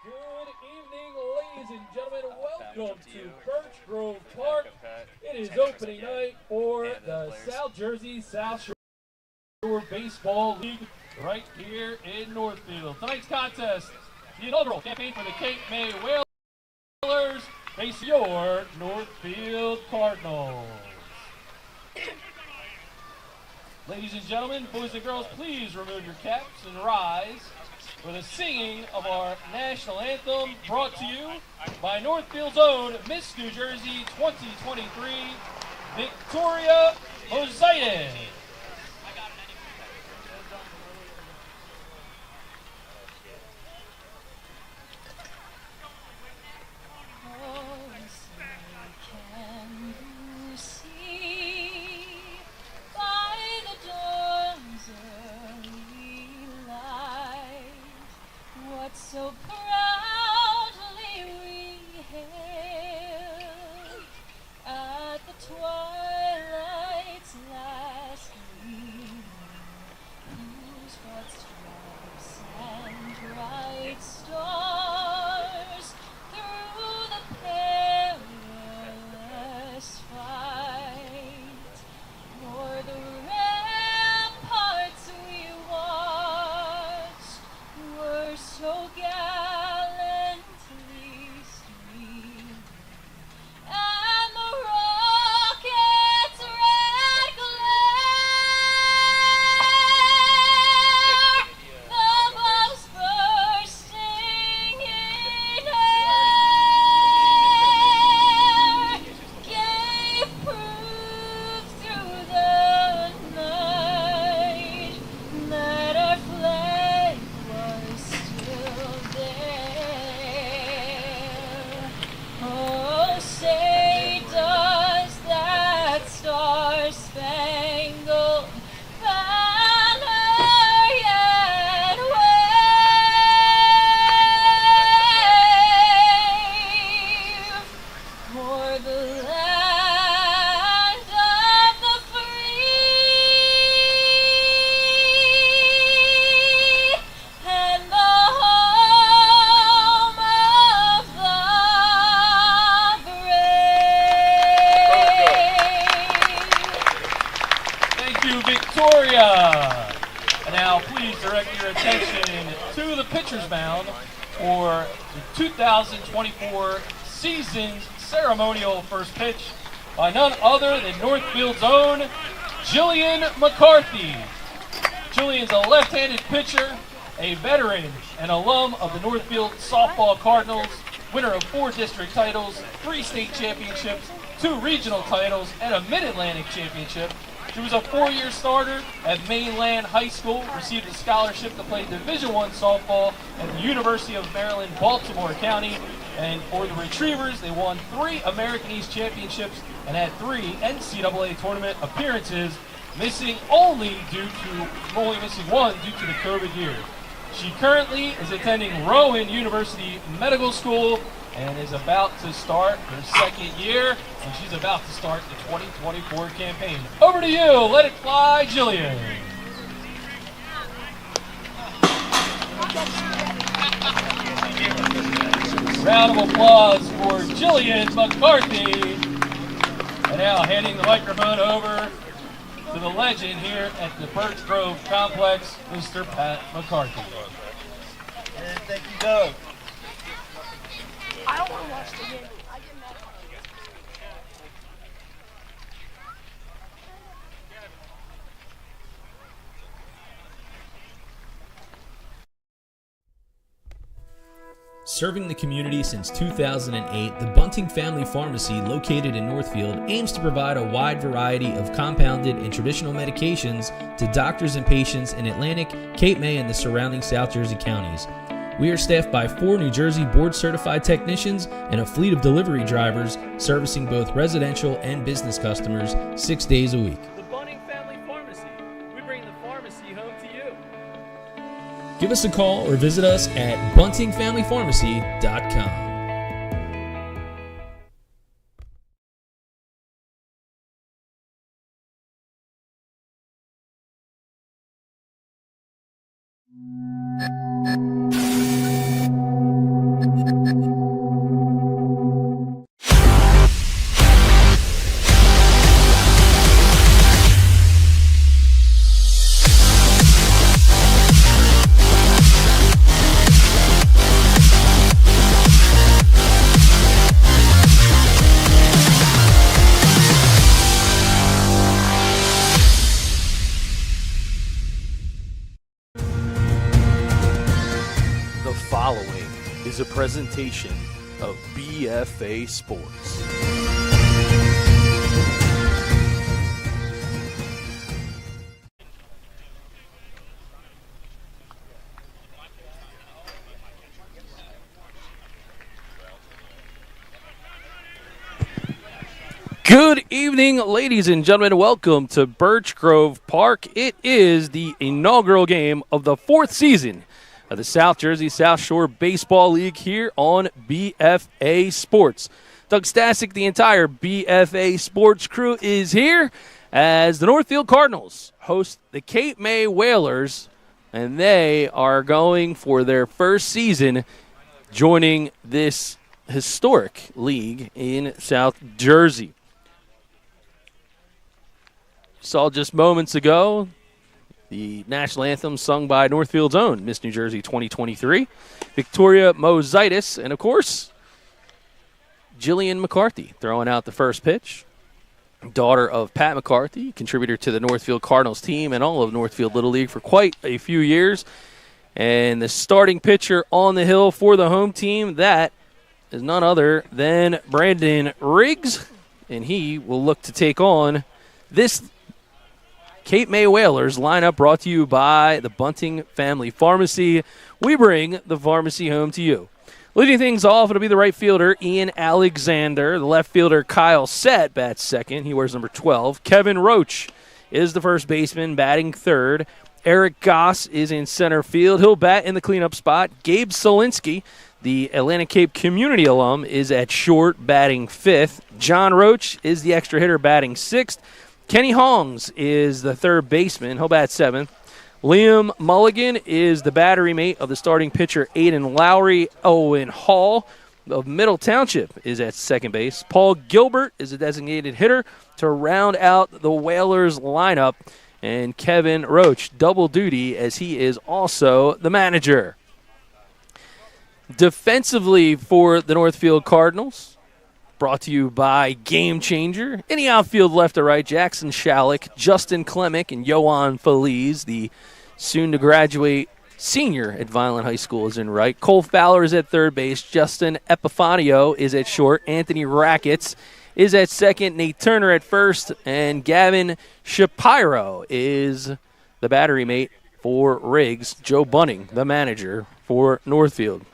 Good evening, ladies and gentlemen. Welcome to Birch Grove Park. It is opening night for the South Jersey South Shore Baseball League right here in Northfield. Tonight's contest, the inaugural campaign for the Capy Whalers, face your Northfield Cardinals. Ladies and gentlemen, boys and girls, please remove your caps and rise for the singing of our national anthem, brought to you by Northfield's own Miss New Jersey 2023, Victoria Mositis. So proudly we hailed at the twilight's last gleam, whose broad stripes and bright stars through the perilous fight, o'er the ramparts we watched were so gallantly streamed, and the rocket's red glare, the bombs bursting in air, gave proof through the night that our flag was still there. Oh, say does that star-spangled banner yet wave for the land of the free and the home of the brave. Thank you, Victoria. And now please direct your attention to the pitcher's mound for the 2024 season's ceremonial first pitch by none other than Northfield's own Jillian McCarthy. Jillian's a left-handed pitcher, a veteran and alum of the Northfield Softball Cardinals, winner of 4 district titles, 3 state championships, 2 regional titles, and a Mid-Atlantic championship. She was a 4-year starter at Mainland High School, received a scholarship to play Division I softball at the University of Maryland, Baltimore County. And for the Retrievers, they won 3 American East championships and had 3 NCAA tournament appearances, missing one due to the COVID year. She currently is attending Rowan University Medical School and is about to start her 2nd year, and she's about to start the 2024 campaign. Over to you, let it fly, Jillian. Round of applause for Jillian McCarthy. And now handing the microphone over to the legend here at the Birch Grove Complex, Mr. Pat McCarthy. And thank you, Doug. I don't want to watch the game. I get mad. Serving the community since 2008, the Bunting Family Pharmacy, located in Northfield, aims to provide a wide variety of compounded and traditional medications to doctors and patients in Atlantic, Cape May, and the surrounding South Jersey counties. We are staffed by 4 New Jersey board-certified technicians and a fleet of delivery drivers servicing both residential and business customers 6 days a week. The Bunting Family Pharmacy. We bring the pharmacy home to you. Give us a call or visit us at buntingfamilypharmacy.com. following is a presentation of BFA Sports. Good evening, ladies and gentlemen. Welcome to Birch Grove Park. It is the inaugural game of the fourth season of the South Jersey South Shore Baseball League here on BFA Sports. Doug Stasic, the entire BFA Sports crew is here as the Northfield Cardinals host the Cape May Whalers, and they are going for their first season joining this historic league in South Jersey. Saw just moments ago the national anthem sung by Northfield's own Miss New Jersey 2023, Victoria Mositis, and of course, Jillian McCarthy throwing out the first pitch. Daughter of Pat McCarthy, contributor to the Northfield Cardinals team and all of Northfield Little League for quite a few years. And the starting pitcher on the hill for the home team, that is none other than Brandon Riggs, and he will look to take on this Cape May Whalers lineup, brought to you by the Bunting Family Pharmacy. We bring the pharmacy home to you. Leading things off, it'll be the right fielder, Ian Alexander. The left fielder, Kyle Sett, bats second. He wears number 12. Kevin Roach is the first baseman, batting third. Eric Goss is in center field. He'll bat in the cleanup spot. Gabe Solinsky, the Atlantic Cape community alum, is at short, batting fifth. John Roach is the extra hitter, batting sixth. Kenny Hongs is the third baseman. He'll bat seventh. Liam Mulligan is the battery mate of the starting pitcher, Aiden Lowry. Owen Hall of Middle Township is at second base. Paul Gilbert is a designated hitter to round out the Whalers lineup. And Kevin Roach, double duty, as he is also the manager. Defensively for the Northfield Cardinals, brought to you by Gamechanger. In the outfield, left to right, Jackson Shalik, Justin Klemick, and Johan Feliz, the soon-to-graduate senior at Vineland High School, is in right. Cole Fowler is at third base. Justin Epifanio is at short. Anthony Rackets is at second. Nate Turner at first. And Gavin Shapiro is the battery mate for Riggs. Joe Bunting, the manager for Northfield.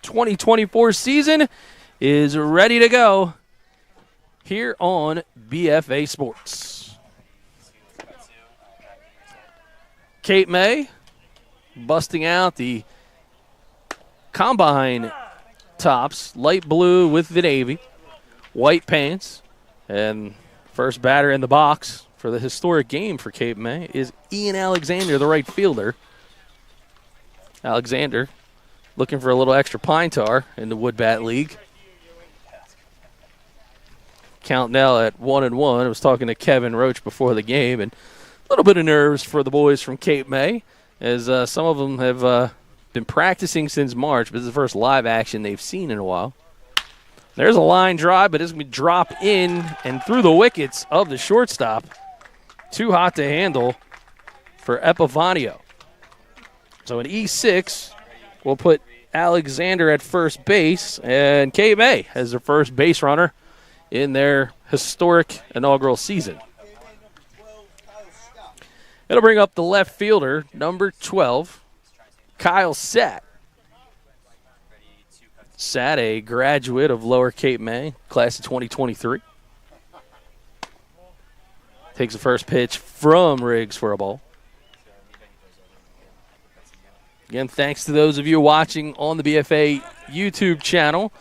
2024 season is ready to go here on BFA Sports. Cape May busting out the combine tops, light blue with the navy, white pants, and first batter in the box for the historic game for Cape May is Ian Alexander, the right fielder. Alexander looking for a little extra pine tar in the Wood Bat League. Count now at 1-1. I was talking to Kevin Roach before the game, and a little bit of nerves for the boys from Cape May, as some of them have been practicing since March, but this is the first live action they've seen in a while. There's a line drive, but it's going to drop in and through the wickets of the shortstop. Too hot to handle for Epifanio. So an E6 will put Alexander at first base, and Cape May has their first base runner in their historic inaugural season. It'll bring up the left fielder, number 12, Kyle Sett. Sett, a graduate of Lower Cape May, class of 2023. Takes the first pitch from Riggs for a ball. Again, thanks to those of you watching on the BFA YouTube channel,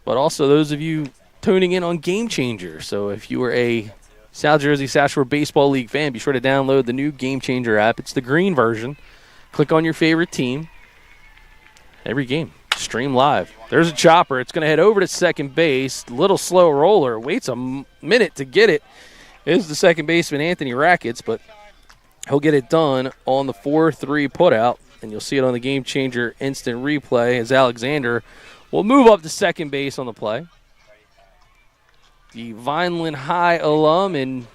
but also those of you tuning in on Gamechanger. So if you are a South Jersey South Shore Baseball League fan, be sure to download the new Gamechanger app. It's the green version. Click on your favorite team. Every game, stream live. There's a chopper. It's going to head over to second base. Little slow roller. Waits a minute to get it. Is the second baseman, Anthony Rackets, but he'll get it done on the 4-3 putout, and you'll see it on the Gamechanger instant replay as Alexander will move up to second base on the play. The Vineland High alum and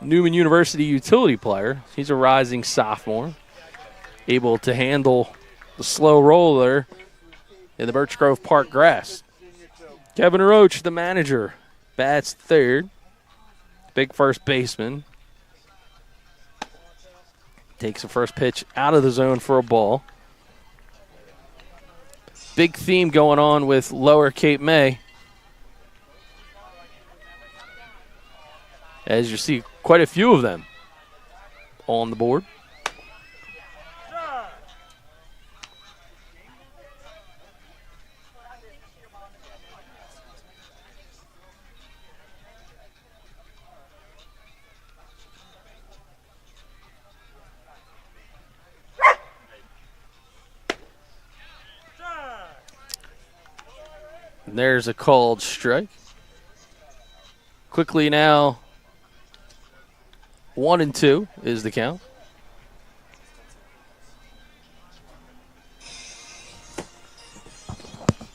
Newman University utility player. He's a rising sophomore, able to handle the slow roller in the Birch Grove Park grass. Kevin Roach, the manager, bats third. Big first baseman. Takes the first pitch out of the zone for a ball. Big theme going on with Lower Cape May. As you see, quite a few of them on the board. There's a called strike. Quickly now, 1-2 is the count.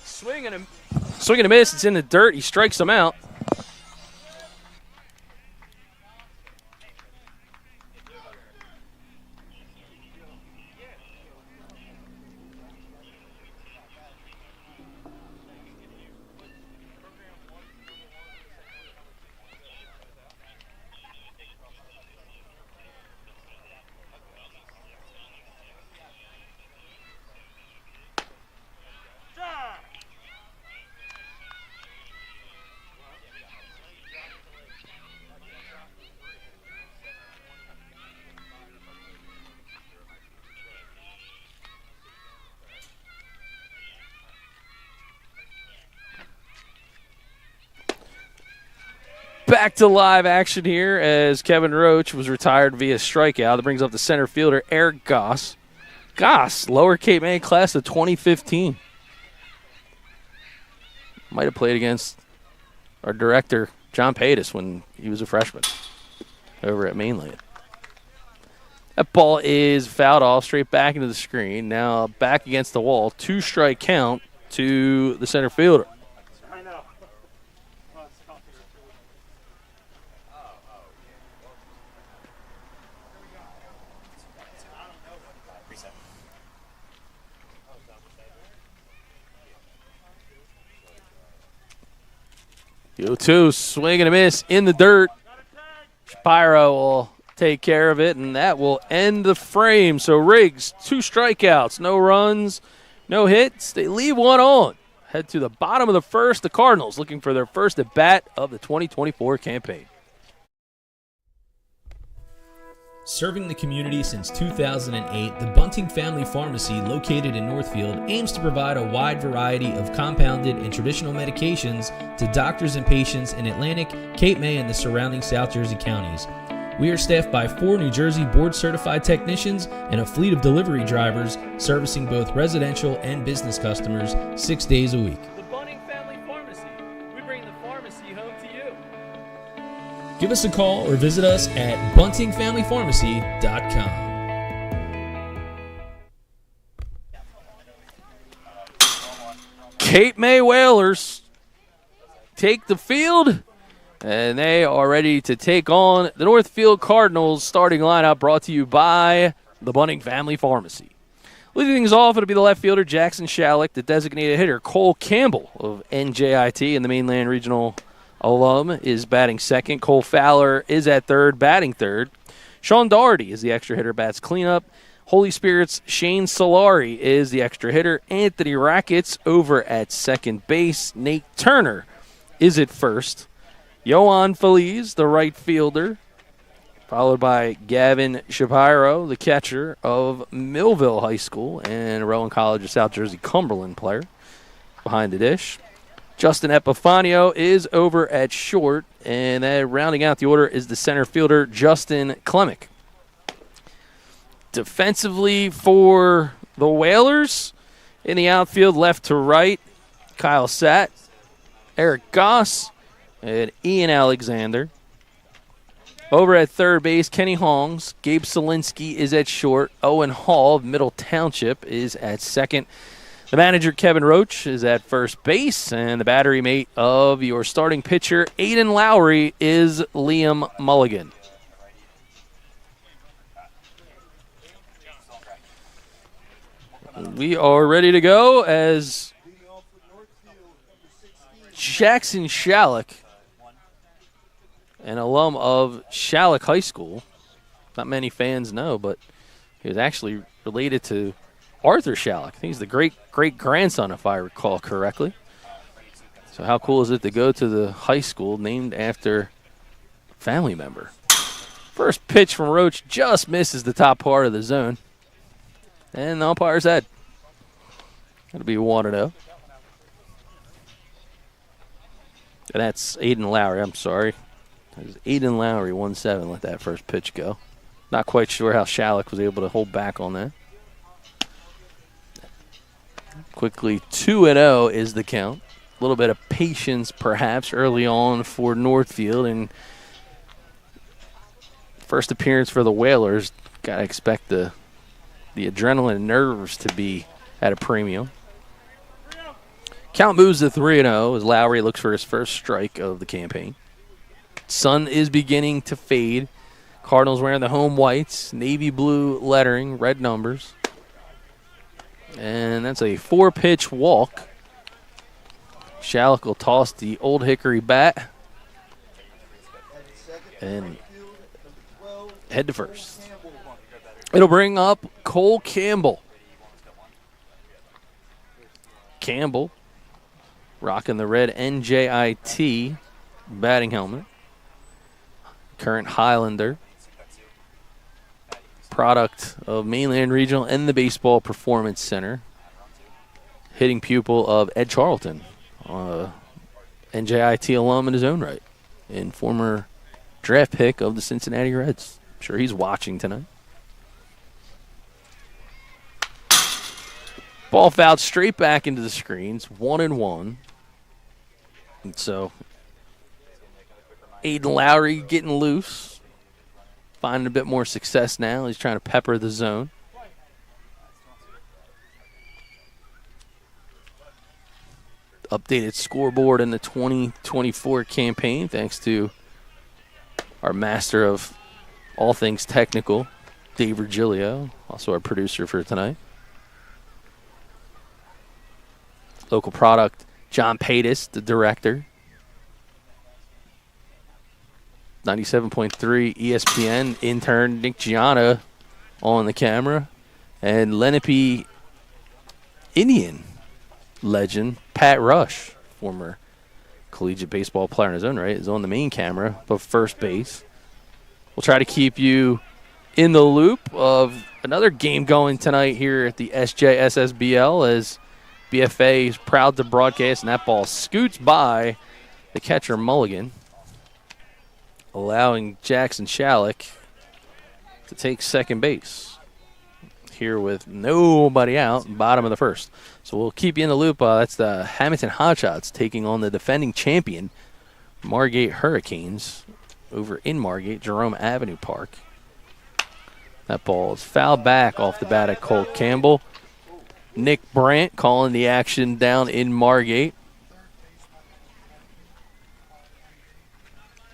Swing and a miss. It's in the dirt. He strikes him out. Back to live action here as Kevin Roach was retired via strikeout. That brings up the center fielder, Eric Goss. Goss, Lower Cape May class of 2015. Might have played against our director, John Paytas, when he was a freshman over at Mainland. That ball is fouled off straight back into the screen. Now back against the wall. 2-strike count to the center fielder. 0-2, swing and a miss in the dirt. Shapiro will take care of it, and that will end the frame. So Riggs, 2 strikeouts, no runs, no hits. They leave one on. Head to the bottom of the first. The Cardinals looking for their first at-bat of the 2024 campaign. Serving the community since 2008, the Bunting Family Pharmacy, located in Northfield, aims to provide a wide variety of compounded and traditional medications to doctors and patients in Atlantic, Cape May, and the surrounding South Jersey counties. We are staffed by 4 New Jersey board-certified technicians and a fleet of delivery drivers servicing both residential and business customers 6 days a week. The Bunting Family Pharmacy. We bring the pharmacy home to you. Give us a call or visit us at buntingfamilypharmacy.com. Cape May Whalers take the field, and they are ready to take on the Northfield Cardinals. Starting lineup brought to you by the Bunting Family Pharmacy. Leading things off, it'll be the left fielder, Jackson Shalleck, the designated hitter, Cole Campbell of NJIT and the Mainland Regional alum is batting second. Cole Fowler is at third, batting third. Sean Doherty is the extra hitter, bats cleanup. Holy Spirit's Shane Solari is the extra hitter. Anthony Rackets over at second base. Nate Turner is at first. Yohan Feliz, the right fielder, followed by Gavin Shapiro, the catcher of Millville High School and Rowan College of South Jersey Cumberland player, behind the dish. Justin Epifanio is over at short, and then rounding out the order is the center fielder, Justin Klemick. Defensively for the Whalers, in the outfield, left to right, Kyle Satt, Eric Goss, and Ian Alexander. Over at third base, Kenny Hongs. Gabe Solinsky is at short. Owen Hall of Middle Township is at second. The manager, Kevin Roach, is at first base, and the battery mate of your starting pitcher, Aiden Lowry, is Liam Mulligan. We are ready to go as Jackson Shalleck, an alum of Shalleck High School. Not many fans know, but he was actually related to Arthur Shalleck. I think he's the great-grandson, if I recall correctly. So how cool is it to go to the high school named after a family member? First pitch from Roach just misses the top part of the zone. And the umpire's head. That'll be 1-0. And that's Aiden Lowry, I'm sorry. That was Aiden Lowry, 1-7, let that first pitch go. Not quite sure how Shalleck was able to hold back on that. Quickly, 2-0 is the count. A little bit of patience, perhaps, early on for Northfield. And first appearance for the Whalers. Got to expect the adrenaline and nerves to be at a premium. Count moves to 3-0 as Lowry looks for his first strike of the campaign. Sun is beginning to fade. Cardinals wearing the home whites, navy blue lettering, red numbers. And that's a 4-pitch walk. Shalleck will toss the Old Hickory bat and head to first. It'll bring up Cole Campbell. Campbell rocking the red NJIT batting helmet. Current Highlander. Product of Mainland Regional and the Baseball Performance Center. Hitting pupil of Ed Charlton. NJIT alum in his own right. And former draft pick of the Cincinnati Reds. I'm sure he's watching tonight. Ball fouled straight back into the screens. 1-1. And so Aiden Lowry getting loose. Finding a bit more success now. He's trying to pepper the zone. Updated scoreboard in the 2024 campaign thanks to our master of all things technical, Dave Virgilio, also our producer for tonight. Local product, John Paytis, the director. 97.3 ESPN intern Nick Gianna on the camera. And Lenape Indian legend Pat Rush, former collegiate baseball player in his own right, is on the main camera, but first base. We'll try to keep you in the loop of another game going tonight here at the Sjssbl as BFA is proud to broadcast, and that ball scoots by the catcher Mulligan, allowing Jackson Shalleck to take second base here with nobody out, bottom of the first. So we'll keep you in the loop. That's the Hamilton Hotshots taking on the defending champion, Margate Hurricanes, over in Margate, Jerome Avenue Park. That ball is fouled back off the bat of Cole Campbell. Nick Brandt calling the action down in Margate.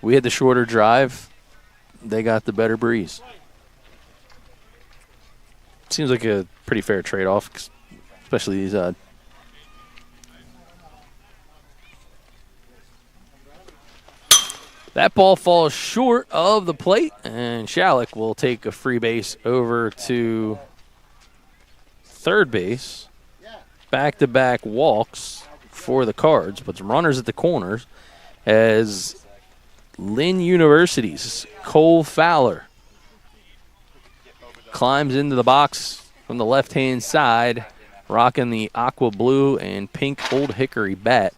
We had the shorter drive. They got the better breeze. Seems like a pretty fair trade-off, especially these that ball falls short of the plate, and Shalleck will take a free base over to third base. Back-to-back walks for the Cards, but runners at the corners as Lynn University's Cole Fowler climbs into the box from the left-hand side, rocking the aqua blue and pink Old Hickory bat.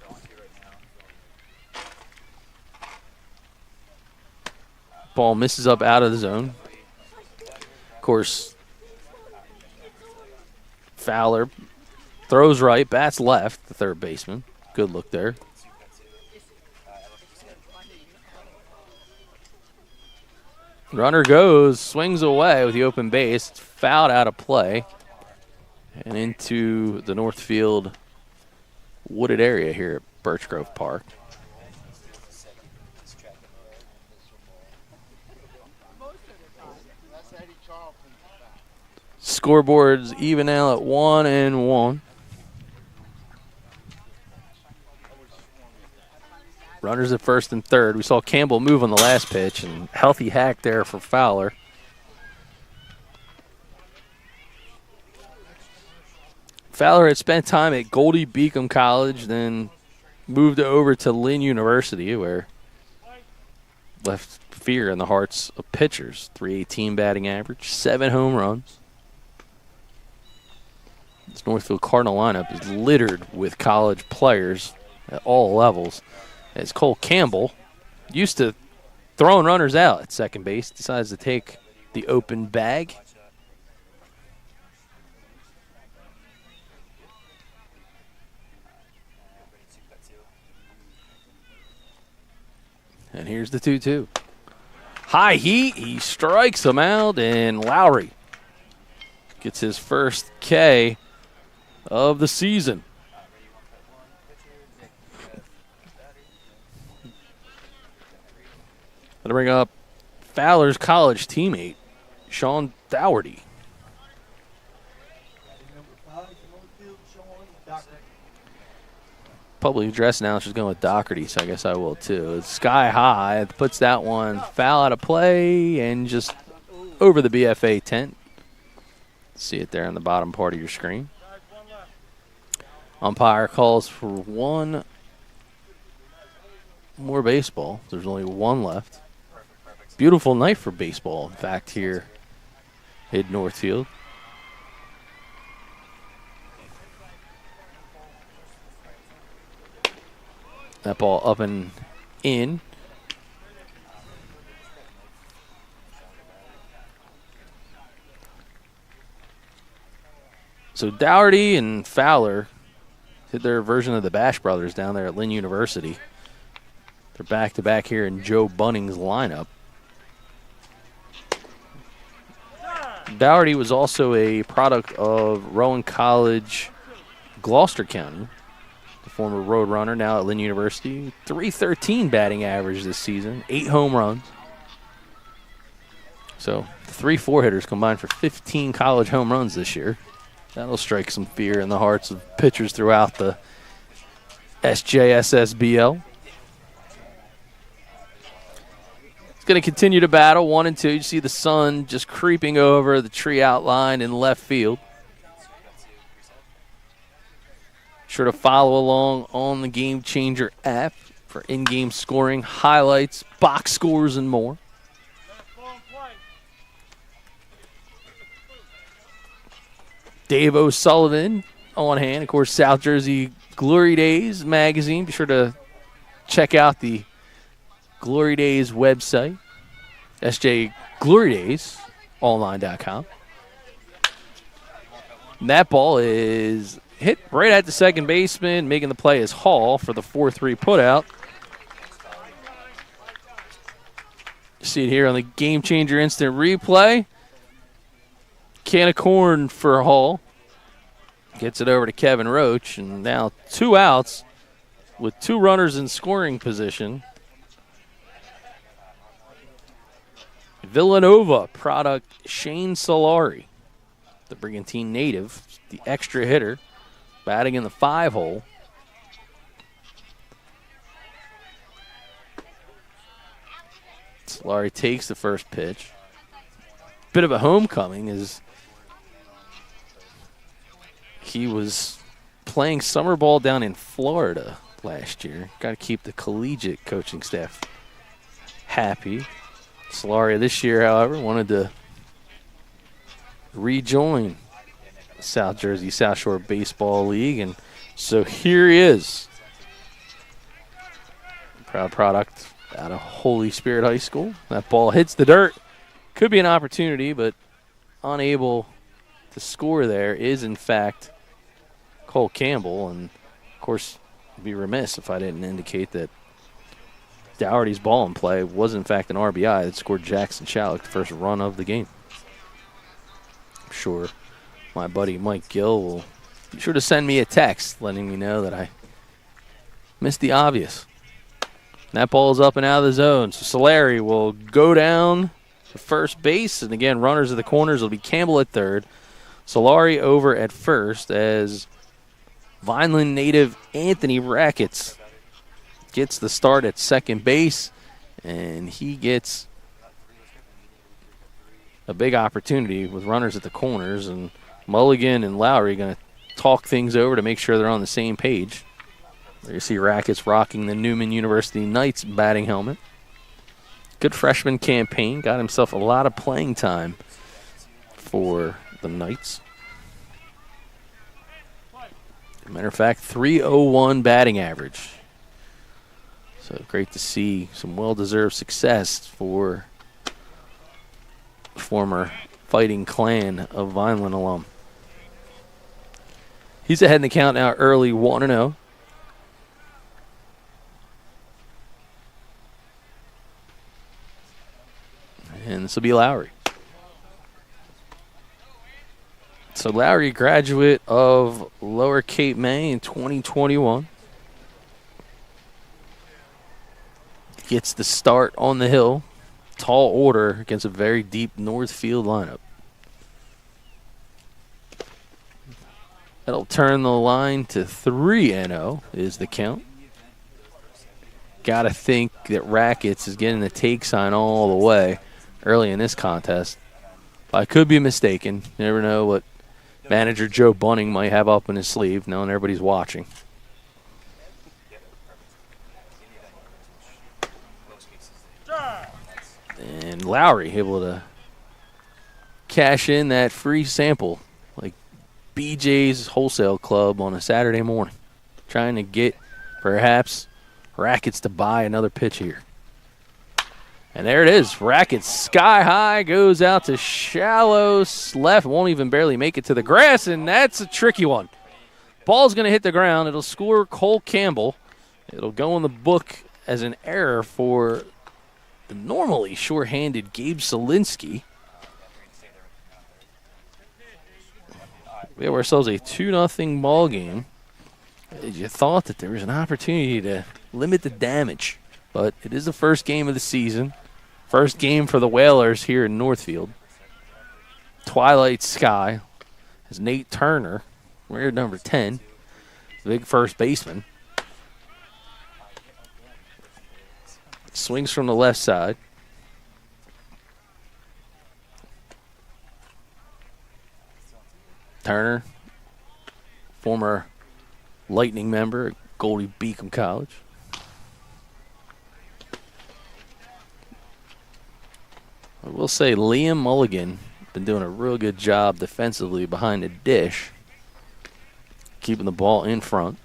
Ball misses up out of the zone. Of course, Fowler throws right, bats left, the third baseman. Good look there. Runner goes, swings away with the open base. It's fouled out of play and into the Northfield wooded area here at Birch Grove Park. Scoreboards even now at 1-1. Runners at first and third. We saw Campbell move on the last pitch, and healthy hack there for Fowler. Fowler had spent time at Goldie Beacom College, then moved over to Lynn University, where left fear in the hearts of pitchers. .318 batting average, 7 home runs. This Northfield Cardinal lineup is littered with college players at all levels, as Cole Campbell, used to throwing runners out at second base, decides to take the open bag. And here's the 2-2. High heat, he strikes him out, and Lowry gets his first K of the season. Going to bring up Fowler's college teammate, Sean Dougherty. Public address now, she's going with Dougherty, so I guess I will too. It's sky high, puts that one foul out of play and just over the BFA tent. See it there on the bottom part of your screen. Umpire calls for one more baseball. There's only one left. Beautiful night for baseball, in fact, here in Northfield. That ball up and in. So Dougherty and Fowler did their version of the Bash Brothers down there at Lynn University. They're back-to-back here in Joe Bunning's lineup. Dougherty was also a product of Rowan College, Gloucester County. The former Road Runner, now at Lynn University. .313 batting average this season, 8 home runs. So 3 4-hitters combined for 15 college home runs this year. That'll strike some fear in the hearts of pitchers throughout the Sjssbl. It's going to continue to battle 1 and 2. You see the sun just creeping over the tree outline in left field. Sure to follow along on the Gamechanger app for in-game scoring, highlights, box scores, and more. Dave O'Sullivan on hand. Of course, South Jersey Glory Days magazine. Be sure to check out the Glory Days website, sjglorydaysonline.com. And that ball is hit right at the second baseman. Making the play is Hall for the 4-3 putout. You see it here on the Gamechanger instant replay. Can of corn for Hall. Gets it over to Kevin Roach, and now 2 outs with 2 runners in scoring position. Villanova product Shane Solari, the Brigantine native, the extra hitter, batting in the 5-hole. Solari takes the first pitch. Bit of a homecoming as he was playing summer ball down in Florida last year. Got to keep the collegiate coaching staff happy. Solari this year, however, wanted to rejoin South Jersey South Shore Baseball League, and so here he is. Proud product out of Holy Spirit High School. That ball hits the dirt. Could be an opportunity, but unable to score there is, in fact, Cole Campbell. And, of course, I'd be remiss if I didn't indicate that Dougherty's ball in play was, in fact, an RBI that scored Jackson Shalleck the first run of the game. I'm sure my buddy Mike Gill will be sure to send me a text letting me know that I missed the obvious. And that ball is up and out of the zone. So Solari will go down to first base. And, again, runners at the corners will be Campbell at third, Solari over at first as Vineland native Anthony Rackets gets the start at second base, and he gets a big opportunity with runners at the corners, and Mulligan and Lowry going to talk things over to make sure they're on the same page. There you see Rackets rocking the Newman University Knights batting helmet. Good freshman campaign, got himself a lot of playing time for the Knights. Matter of fact, 301 batting average. So great to see some well-deserved success for the former Fighting Clan of Vineland alum. He's ahead in the count now early, 1-0. And this will be Lowry. So Lowry, graduate of Lower Cape May in 2021. Gets the start on the hill. Tall order against a very deep Northfield lineup. That'll turn the line to 3-0 is the count. Got to think that Rackets is getting the take sign all the way early in this contest. But I could be mistaken. You never know what manager Joe Bunting might have up in his sleeve, knowing everybody's watching. And Lowry able to cash in that free sample like BJ's Wholesale Club on a Saturday morning. Trying to get perhaps Rackets to buy another pitch here. And there it is. Rackets sky high, goes out to shallow left. Won't even barely make it to the grass, and that's a tricky one. Ball's going to hit the ground. It'll score Cole Campbell. It'll go in the book as an error for the normally shorthanded Gabe Solinsky. We have ourselves a 2-0 ball game. You thought that there was an opportunity to limit the damage, but it is the first game of the season. First game for the Whalers here in Northfield. Twilight sky as Nate Turner, weird number 10, the big first baseman. Swings from the left side. Turner, former Lightning member at Goldie Beacom College. I will say Liam Mulligan been doing a real good job defensively behind the dish, keeping the ball in front.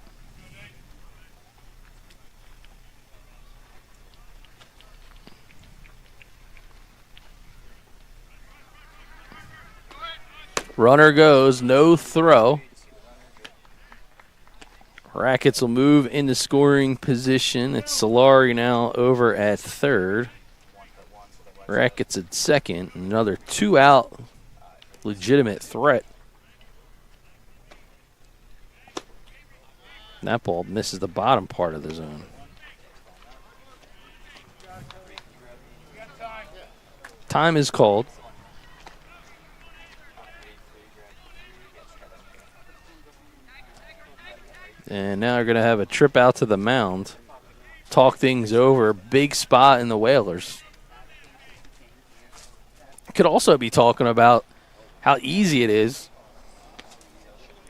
Runner goes, no throw. Rackets will move into scoring position. It's Solari now over at third. Rackets at second. Another 2-out legitimate threat. That ball misses the bottom part of the zone. Time is called. And now we're going to have a trip out to the mound. Talk things over. Big spot in the Whalers. Could also be talking about how easy it is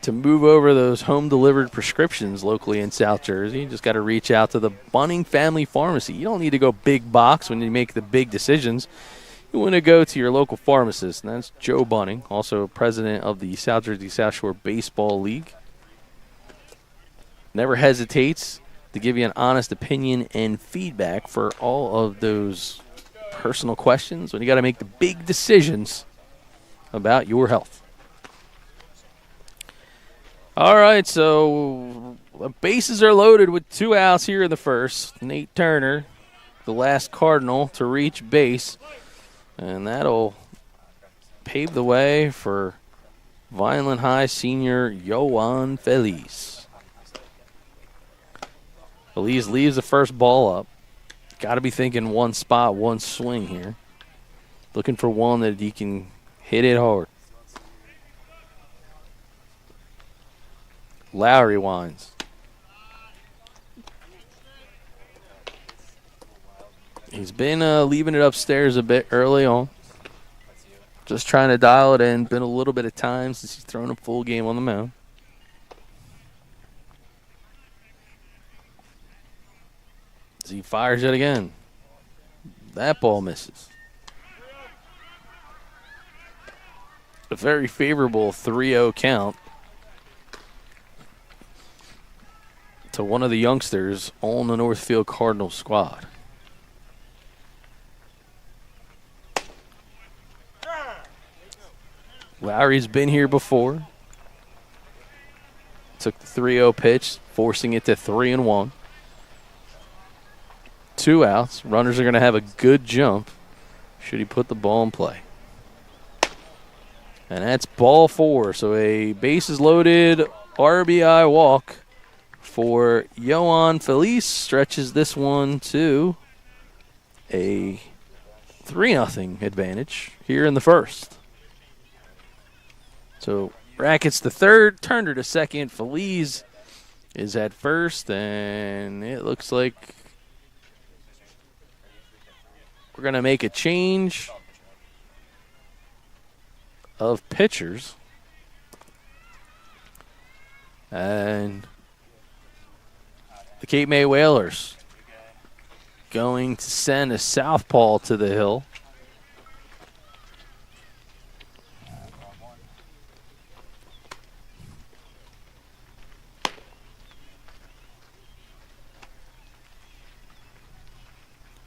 to move over those home-delivered prescriptions locally in South Jersey. You just got to reach out to the Bunting Family Pharmacy. You don't need to go big box when you make the big decisions. You want to go to your local pharmacist, and that's Joe Bunting, also president of the South Jersey South Shore Baseball League. Never hesitates to give you an honest opinion and feedback for all of those personal questions when you got to make the big decisions about your health. All right, so the bases are loaded with 2 outs here in the first. Nate Turner, the last Cardinal to reach base, and that'll pave the way for Vineland High senior Yohan Feliz. Feliz leaves the first ball up. Got to be thinking one spot, one swing here. Looking for one that he can hit it hard. Lowry winds. He's been leaving it upstairs a bit early on. Just trying to dial it in. Been a little bit of time since he's thrown a full game on the mound. As he fires it again. That ball misses. A very favorable 3-0 count to one of the youngsters on the Northfield Cardinals squad. Lowry's been here before. Took the 3-0 pitch, forcing it to 3-1. 2 outs. Runners are going to have a good jump should he put the ball in play. And that's ball 4. So a bases loaded RBI walk for Yohan Feliz. Stretches this one to a 3-0 advantage here in the first. So Brackett's the third, Turner to second. Feliz is at first, and it looks like we're going to make a change of pitchers. And the Cape May Whalers going to send a southpaw to the hill.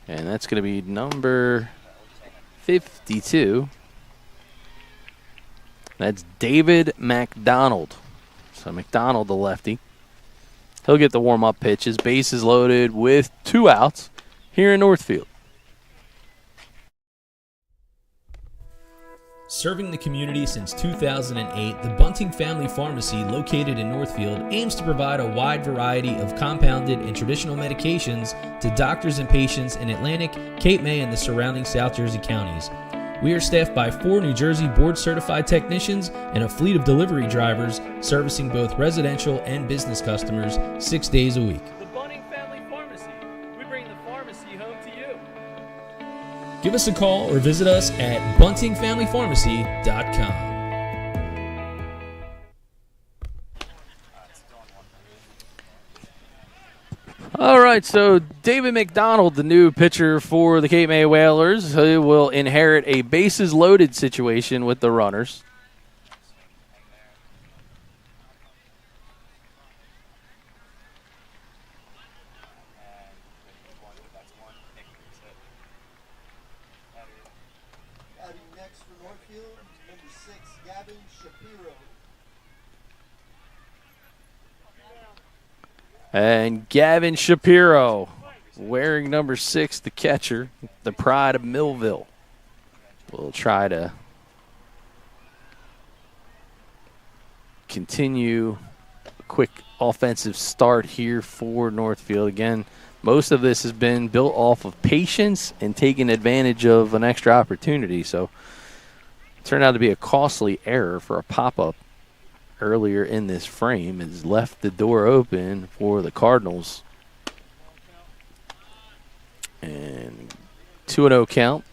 And that's going to be number 52. That's David McDonald. So McDonald, the lefty. He'll get the warm-up pitches. Bases loaded with 2 outs here in Northfield. Serving the community since 2008, the Bunting Family Pharmacy, located in Northfield, aims to provide a wide variety of compounded and traditional medications to doctors and patients in Atlantic, Cape May, and the surrounding South Jersey counties. We are staffed by 4 New Jersey board-certified technicians and a fleet of delivery drivers servicing both residential and business customers 6 days a week. The Bunting Family Pharmacy. We bring the pharmacy home to you. Give us a call or visit us at buntingfamilypharmacy.com. All right, so David McDonald, the new pitcher for the Cape May Whalers, he will inherit a bases-loaded situation with the runners. Next for Northfield, number 6, Gavin Shapiro. And Gavin Shapiro, wearing number 6, the catcher, the pride of Millville, will try to continue a quick offensive start here for Northfield. Again, most of this has been built off of patience and taking advantage of an extra opportunity. So it turned out to be a costly error for a pop-up earlier in this frame. Has left the door open for the Cardinals. And 2-0 count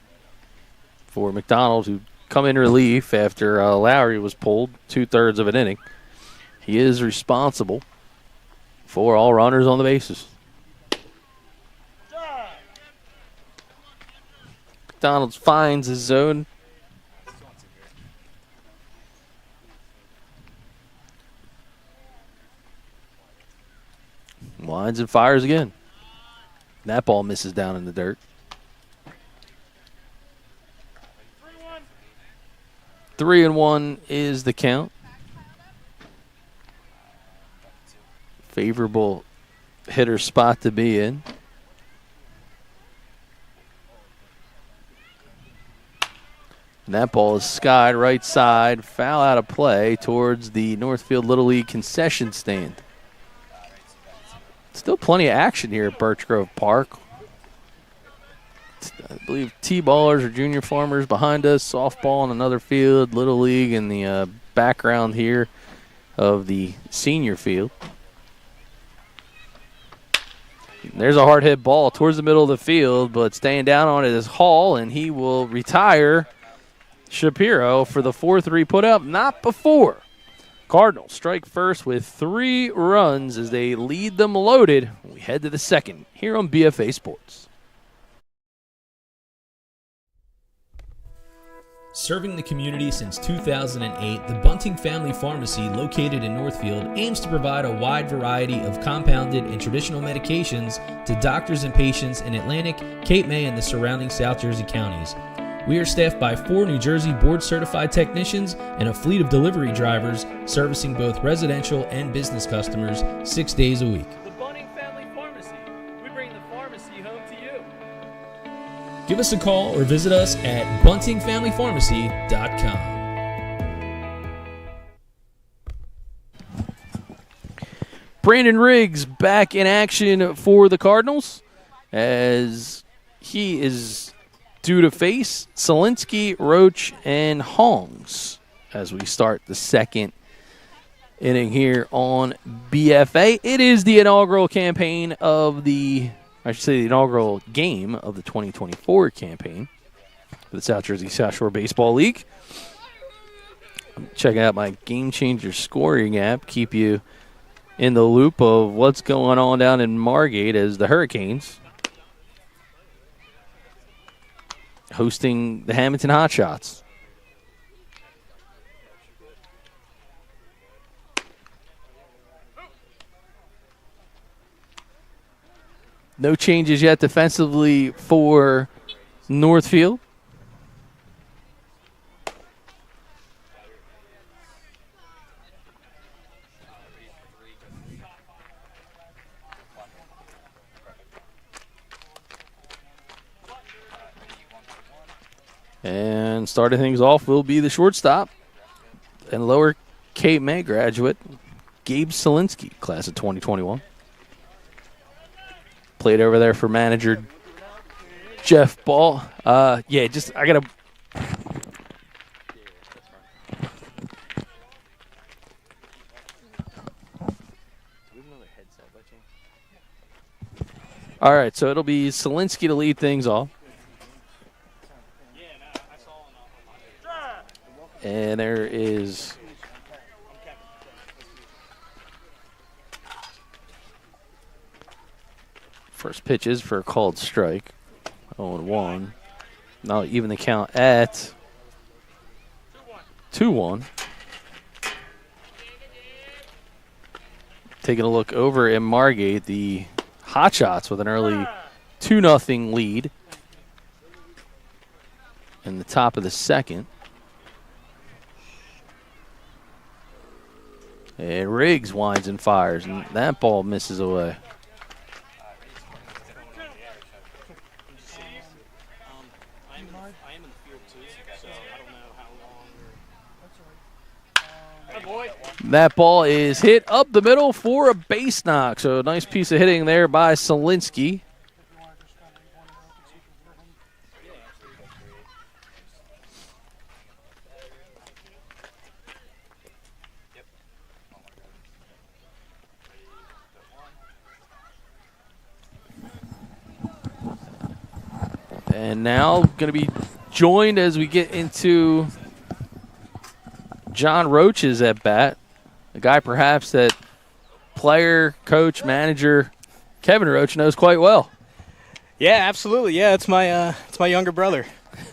for McDonald, who come in relief after Lowry was pulled 2/3 of an inning. He is responsible for all runners on the bases. McDonald finds his zone. Winds and fires again. That ball misses down in the dirt. 3-1 is the count. Favorable hitter spot to be in. And that ball is skied right side, foul out of play towards the Northfield Little League concession stand. Still plenty of action here at Birch Grove Park. I believe T-ballers or junior farmers behind us, softball in another field, Little League in the background here. of the senior field. There's a hard hit ball towards the middle of the field, but staying down on it is Hall, and he will retire Shapiro for the 4-3 put up. Not before. Cardinals strike first with 3 runs as they lead them loaded. We head to the second here on BFA Sports. Serving the community since 2008, the Bunting Family Pharmacy, located in Northfield, aims to provide a wide variety of compounded and traditional medications to doctors and patients in Atlantic, Cape May, and the surrounding South Jersey counties. We are staffed by 4 New Jersey board-certified technicians and a fleet of delivery drivers servicing both residential and business customers 6 days a week. The Bunting Family Pharmacy. We bring the pharmacy home to you. Give us a call or visit us at buntingfamilypharmacy.com. Brandon Riggs back in action for the Cardinals as he is due to face Solinsky, Roach, and Hongs as we start the second inning here on BFA. It is the inaugural campaign of the inaugural game of the 2024 campaign for the South Jersey South Shore Baseball League. I'm checking out my Gamechanger scoring app, keep you in the loop of what's going on down in Margate as the Hurricanes hosting the Hamilton Hotshots. No changes yet defensively for Northfield. And starting things off will be the shortstop and Lower Cape May graduate, Gabe Solinsky, class of 2021. Played over there for manager Jeff Ball. I got to. All right, so it'll be Solinsky to lead things off. And there is first pitches for a called strike. 0-1. Now even the count at 2-1. Taking a look over at Margate, the Hotshots with an early 2-0 lead in the top of the second. And Riggs winds and fires, and that ball misses away. That ball is hit up the middle for a base knock. So a nice piece of hitting there by Solinsky. And now going to be joined as we get into John Roach's at bat. A guy perhaps that player, coach, manager Kevin Roach knows quite well. Yeah, absolutely. Yeah, it's my younger brother.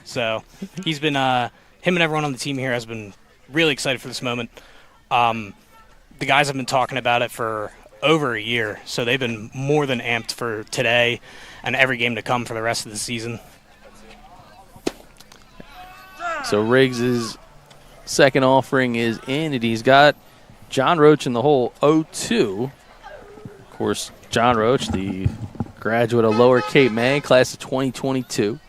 So he's been him and everyone on the team here has been really excited for this moment. The guys have been talking about it for over a year, so they've been more than amped for today and every game to come for the rest of the season. So Riggs' second offering is in, and he's got John Roach in the hole 0-2. Of course, John Roach, the graduate of Lower Cape May, class of 2022.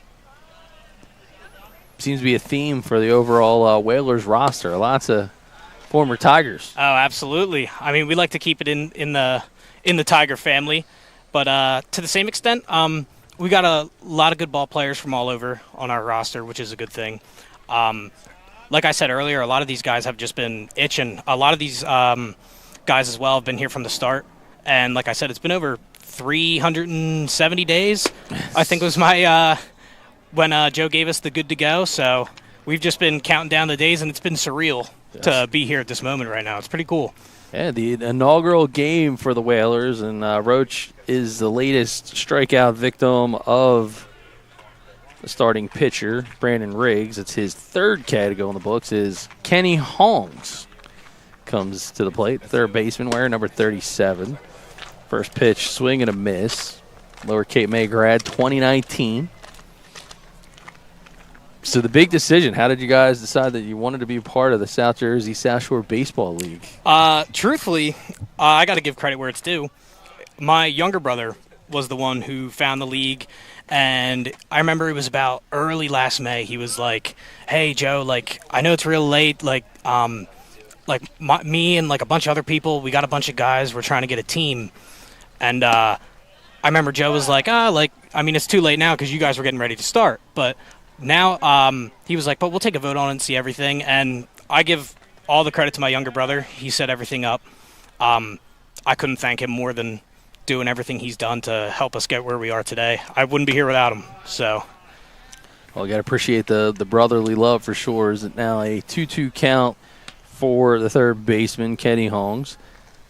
Seems to be a theme for the overall Whalers roster. Lots of former Tigers. Oh, absolutely. I mean, we like to keep it in the Tiger family, but to the same extent, we got a lot of good ball players from all over on our roster, which is a good thing. like I said earlier, a lot of these guys have just been itching. A lot of these guys as well have been here from the start. And like I said, it's been over 370 days, I think was my when Joe gave us the good to go. So we've just been counting down the days, and it's been surreal to be here at this moment right now. It's pretty cool. Yeah, the inaugural game for the Whalers, and Roach is the latest strikeout victim of the starting pitcher, Brandon Riggs. It's his third cat to go in the books. Is Kenny Hongs comes to the plate, third baseman, wearing number 37. First pitch, swing and a miss. Lower Cape May grad, 2019. So the big decision, how did you guys decide that you wanted to be a part of the South Jersey South Shore Baseball League? Truthfully, I got to give credit where it's due. My younger brother was the one who found the league, and I remember it was about early last May. He was like, "Hey, Joe, like, I know it's real late, me and like a bunch of other people, we got a bunch of guys, we're trying to get a team." And I remember Joe was like, it's too late now because you guys were getting ready to start. But now he was like, but we'll take a vote on it and see everything. And I give all the credit to my younger brother. He set everything up. I couldn't thank him more than doing everything he's done to help us get where we are today. I wouldn't be here without him. So, well, you got to appreciate the brotherly love for sure. Is it now a 2-2 count for the third baseman, Kenny Hongs?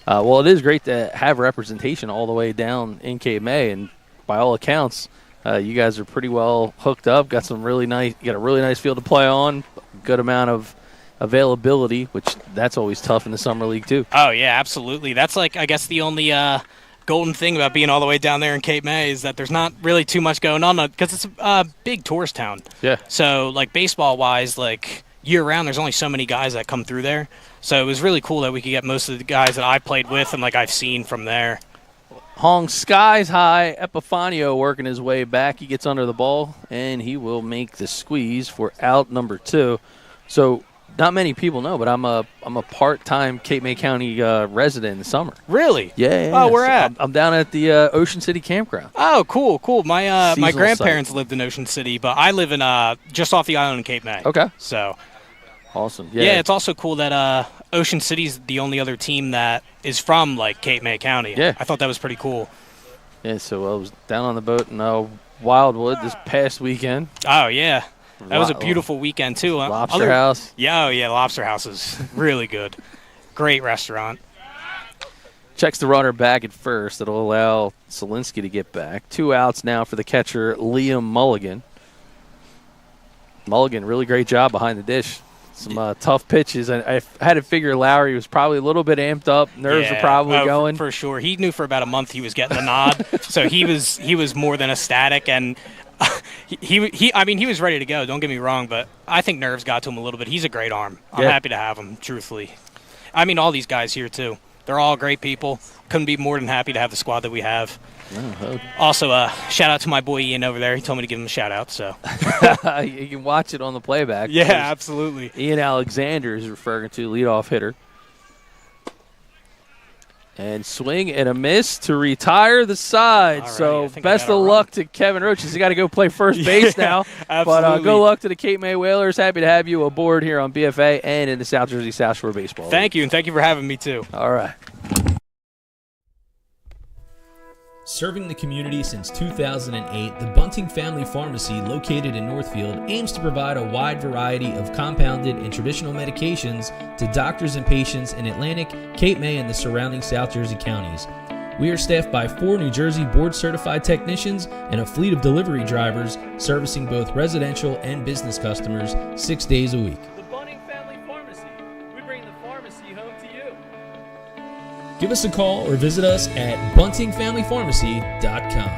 Well, it is great to have representation all the way down in Cape May, and by all accounts, you guys are pretty well hooked up. Got some really nice. You got a really nice field to play on. Good amount of availability, which that's always tough in the summer league too. Oh yeah, absolutely. That's like, I guess, the only golden thing about being all the way down there in Cape May is that there's not really too much going on because it's a big tourist town. Yeah. So like baseball wise, like year round, there's only so many guys that come through there. So it was really cool that we could get most of the guys that I played with and like I've seen from there. Hong skies high. Epifanio working his way back. He gets under the ball, and he will make the squeeze for out number 2. So not many people know, but I'm a part-time Cape May County resident in the summer. Really? Yeah. Oh, where at? I'm down at the Ocean City Campground. Oh, cool. My Seasonal grandparents site. lived in Ocean City, but I live in just off the island in Cape May. Okay. So Awesome. yeah, it's also cool that Ocean City's the only other team that is from like Cape May County. Yeah. I thought that was pretty cool. Yeah, so I was down on the boat in Wildwood this past weekend. Oh yeah. That was a beautiful weekend too. Lobster House. Yeah, Lobster House is really good. Great restaurant. Checks the runner back at first. That'll allow Solinsky to get back. 2 outs now for the catcher, Liam Mulligan. Mulligan, really great job behind the dish. Some tough pitches. I had to figure Lowry was probably a little bit amped up. Nerves were probably going. For sure. He knew for about a month he was getting the nod. So he was more than ecstatic, and he was ready to go, don't get me wrong, but I think nerves got to him a little bit. He's a great arm. I'm happy to have him, truthfully. I mean, all these guys here, too. They're all great people. Couldn't be more than happy to have the squad that we have. Also, shout out to my boy Ian over there. He told me to give him a shout out. So you can watch it on the playback. Yeah, absolutely. Ian Alexander is referring to leadoff hitter. And swing and a miss to retire the side. Alrighty, so best of luck to Kevin Roach. He's got to go play first base now. Absolutely. But good luck to the Cape May Whalers. Happy to have you aboard here on BFA and in the South Jersey South Shore Baseball. Thank you, and thank you for having me too. All right. Serving the community since 2008, the Bunting Family Pharmacy, located in Northfield, aims to provide a wide variety of compounded and traditional medications to doctors and patients in Atlantic, Cape May, and the surrounding South Jersey counties. We are staffed by 4 New Jersey board-certified technicians and a fleet of delivery drivers servicing both residential and business customers 6 days a week. The Bunting Family Pharmacy. We bring the pharmacy home to you. Give us a call or visit us at buntingfamilypharmacy.com.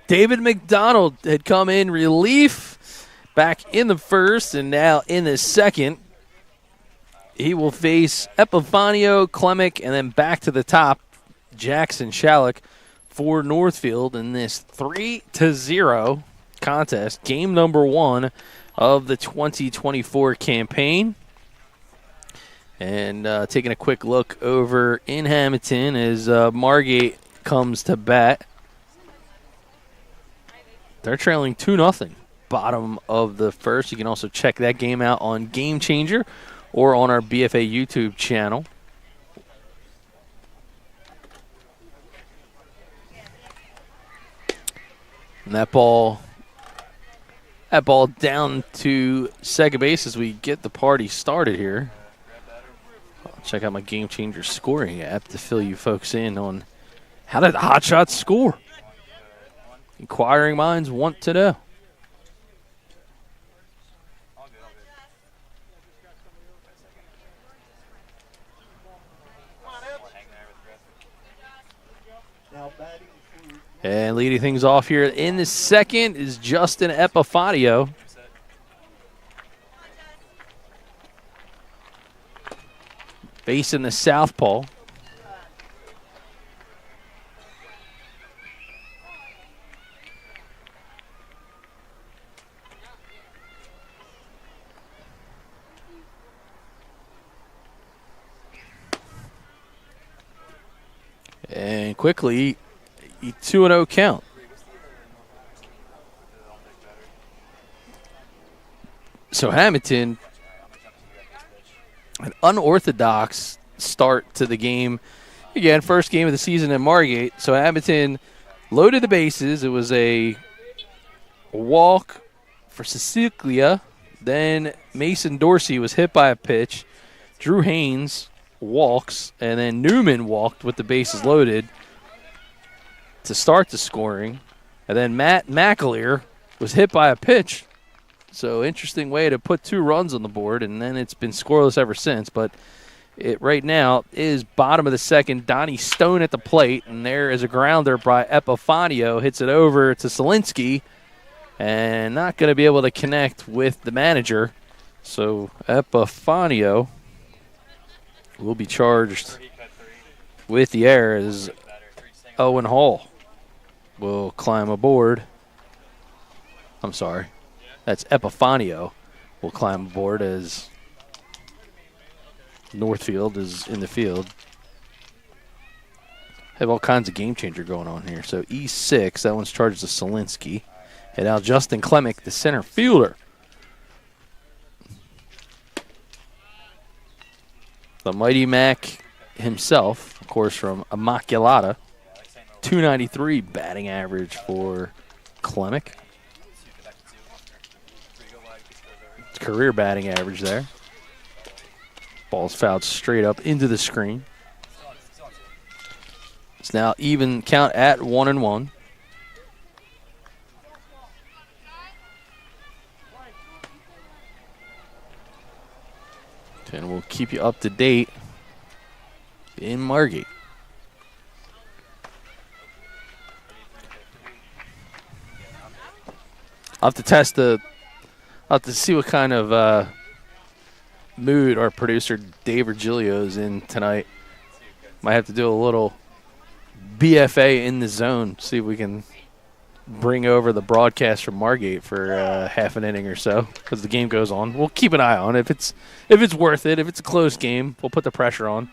David McDonald had come in relief back in the first and now in the second. He will face Epifanio, Klemic, and then back to the top, Jackson Shalleck for Northfield in this 3-0 contest, game number 1 of the 2024 campaign. And taking a quick look over in Hamilton as Margate comes to bat. They're trailing 2-0. Bottom of the first. You can also check that game out on Gamechanger or on our BFA YouTube channel. And that ball down to second base as we get the party started here. I'll check out my Gamechanger scoring app to fill you folks in on how did the Hot Shots score. Inquiring minds want to know. Now batting for And leading things off here in the second is Justin Epifanio. Facing the southpaw. And quickly, 2-0 count. So Hamilton, an unorthodox start to the game. Again, first game of the season in Margate. So Hamilton loaded the bases. It was a walk for Sjssbl. Then Mason Dorsey was hit by a pitch. Drew Haynes walks, and then Newman walked with the bases loaded to start the scoring. And then Matt McAleer was hit by a pitch. So interesting way to put 2 runs on the board, and then it's been scoreless ever since. But it right now is bottom of the second. Donnie Stone at the plate, and there is a grounder by Epifanio. Hits it over to Selinsky, and not going to be able to connect with the manager. So Epifanio will be charged with the error as Owen Hall will climb aboard. I'm sorry. That's Epifanio will climb aboard as Northfield is in the field. Have all kinds of game changer going on here. So E6, that one's charged to Selinsky. And now Justin Klemick, the center fielder. The Mighty Mac himself, of course, from Immaculata. 293 batting average for Klemick. Career batting average there. Ball's fouled straight up into the screen. It's now even count at 1-1. And we'll keep you up to date in Margate. I'll have to test the. I'll have to see what kind of mood our producer Dave Virgilio is in tonight. Might have to do a little BFA in the zone. See if we can bring over the broadcast from Margate for half an inning or so as the game goes on. We'll keep an eye on it. If it's worth it. If it's a close game, we'll put the pressure on.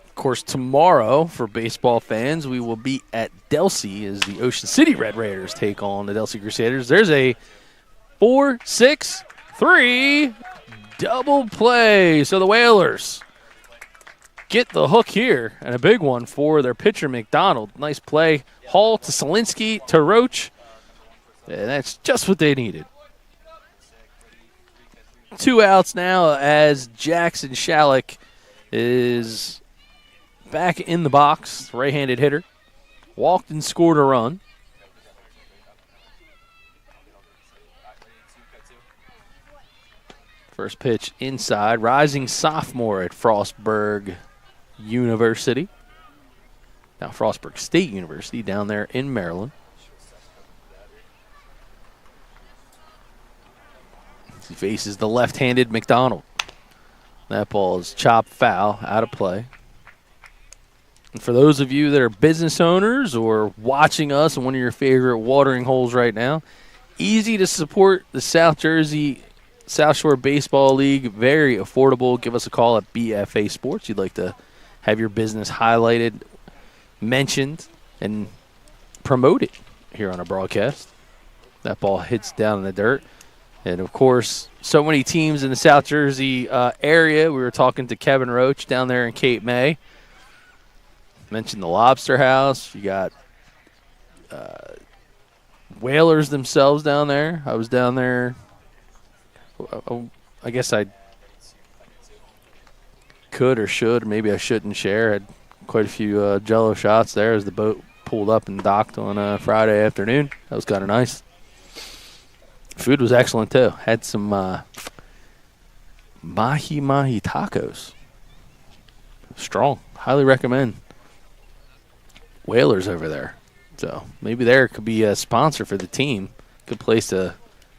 Of course, tomorrow for baseball fans, we will be at Delsea as the Ocean City Red Raiders take on the Delsea Crusaders. There's a 4-6-3 double play. So the Whalers get the hook here, and a big one for their pitcher, McDonald. Nice play. Hall to Selinsky to Roach. And that's just what they needed. 2 outs now as Jackson Shalleck is back in the box, right-handed hitter. Walked and scored a run. First pitch inside. Rising sophomore at Frostburg University. Now Frostburg State University down there in Maryland. He faces the left-handed McDonald. That ball is chopped foul, out of play. And for those of you that are business owners or watching us in one of your favorite watering holes right now, easy to support the South Jersey South Shore Baseball League. Very affordable. Give us a call at BFA Sports. You'd like to have your business highlighted, mentioned and promote it here on a broadcast. That ball hits down in the dirt. And, of course, so many teams in the South Jersey area. We were talking to Kevin Roach down there in Cape May. Mentioned the Lobster House. You got Whalers themselves down there. I was down there. I guess I could or should, or maybe I shouldn't share. Had quite a few Jello shots there as the boat pulled up and docked on Friday afternoon. That was kind of nice. Food was excellent too. Had some mahi tacos. Strong. Highly recommend. Whalers over there. So maybe there could be a sponsor for the team. Good place to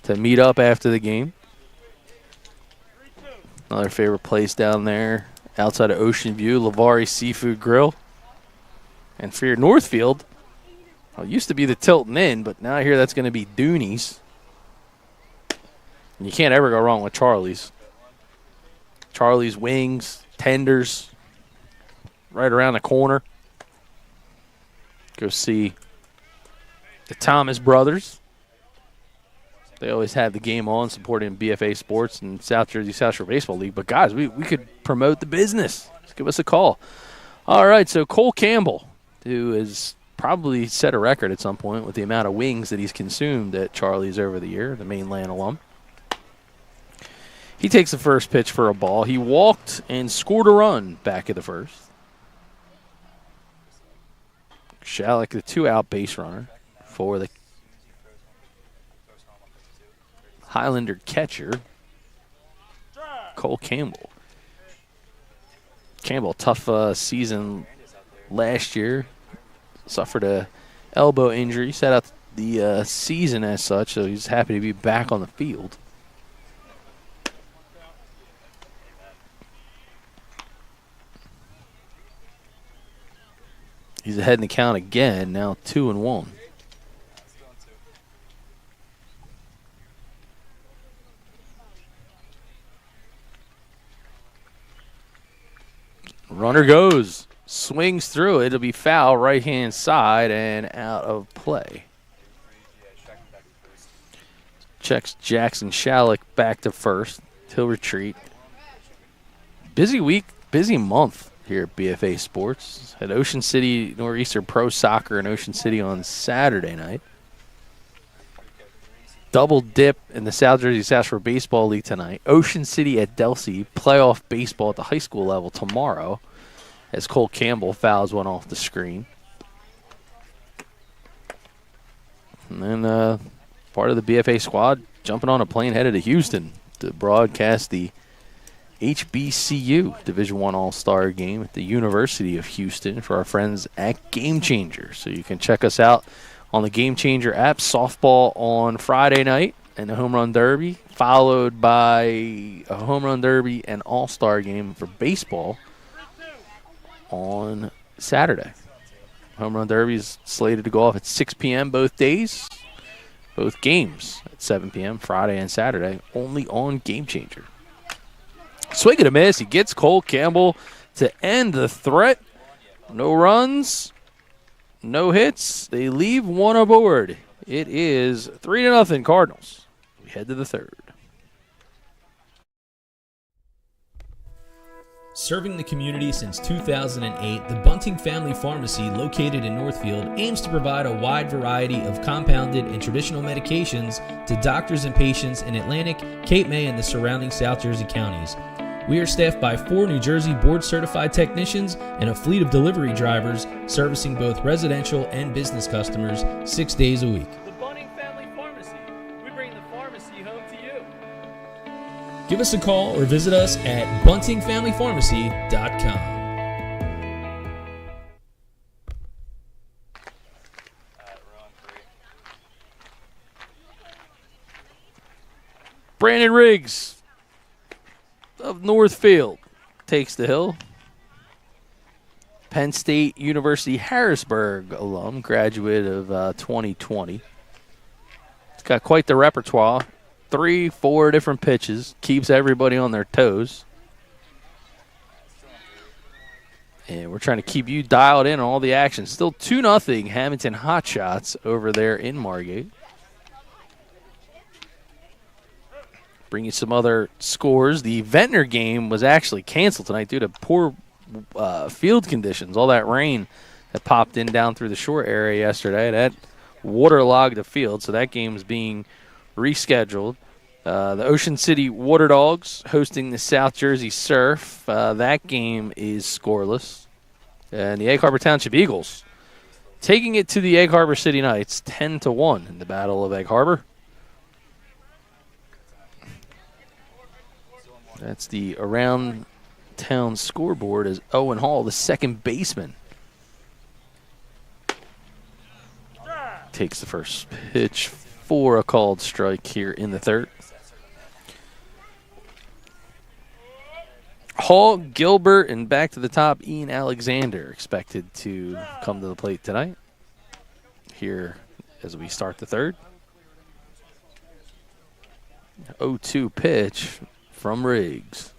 meet up after the game. Another favorite place down there outside of Ocean View, Lavari Seafood Grill. And for your Northfield, well, it used to be the Tilton Inn, but now I hear that's going to be Dooney's. And you can't ever go wrong with Charlie's. Charlie's wings, tenders, right around the corner. Go see the Thomas brothers. They always have the game on, supporting BFA Sports and South Jersey South Shore Baseball League. But, guys, we could promote the business. Just give us a call. All right, so Cole Campbell, who has probably set a record at some point with the amount of wings that he's consumed at Charlie's over the year, the mainland alum. He takes the first pitch for a ball. He walked and scored a run back of the first. Shalleck, the two-out base runner for the Highlander catcher, Cole Campbell. Campbell, tough season last year. Suffered a elbow injury. Sat out the season as such, so he's happy to be back on the field. He's ahead in the count again, now 2-1. Runner goes, swings through it. It'll be foul, right-hand side, and out of play. Checks Jackson Shalleck back to first. He'll retreat. Busy week, busy month here at BFA Sports. At Ocean City Northeastern Pro Soccer in Ocean City on Saturday night. Double dip in the South Jersey South Shore Baseball League tonight. Ocean City at Delsea. Playoff baseball at the high school level tomorrow as Cole Campbell fouls one off the screen. And then part of the BFA squad jumping on a plane headed to Houston to broadcast the HBCU Division I All-Star game at the University of Houston for our friends at Gamechanger. So you can check us out on the Gamechanger app. Softball on Friday night and the Home Run Derby, followed by a Home Run Derby and All-Star game for baseball on Saturday. Home Run Derby is slated to go off at 6 p.m. both days. Both games at 7 p.m. Friday and Saturday, only on Gamechanger. Swing and a miss. He gets Cole Campbell to end the threat. No runs, no hits. They leave one aboard. It is 3-0 Cardinals. We head to the third. Serving the community since 2008, the Bunting Family Pharmacy, located in Northfield, aims to provide a wide variety of compounded and traditional medications to doctors and patients in Atlantic, Cape May, and the surrounding South Jersey counties. We are staffed by 4 New Jersey board-certified technicians and a fleet of delivery drivers servicing both residential and business customers 6 days a week. The Bunting Family Pharmacy. We bring the pharmacy home to you. Give us a call or visit us at buntingfamilypharmacy.com. Brandon Riggs of Northfield takes the hill. Penn State University Harrisburg alum, graduate of 2020. It's got quite the repertoire. 3-4 different pitches. Keeps everybody on their toes. And we're trying to keep you dialed in on all the action. Still 2-0 Hamilton Hotshots over there in Margate. Bring you some other scores. The Ventnor game was actually canceled tonight due to poor field conditions. All that rain that popped in down through the shore area yesterday, that waterlogged the field, so that game is being rescheduled. The Ocean City Water Dogs hosting the South Jersey Surf. That game is scoreless. And the Egg Harbor Township Eagles taking it to the Egg Harbor City Knights 10-1 in the Battle of Egg Harbor. That's the around town scoreboard as Owen Hall, the second baseman, takes the first pitch for a called strike here in the third. Hall, Gilbert, and back to the top, Ian Alexander expected to come to the plate tonight here as we start the third. 0-2 pitch from Riggs.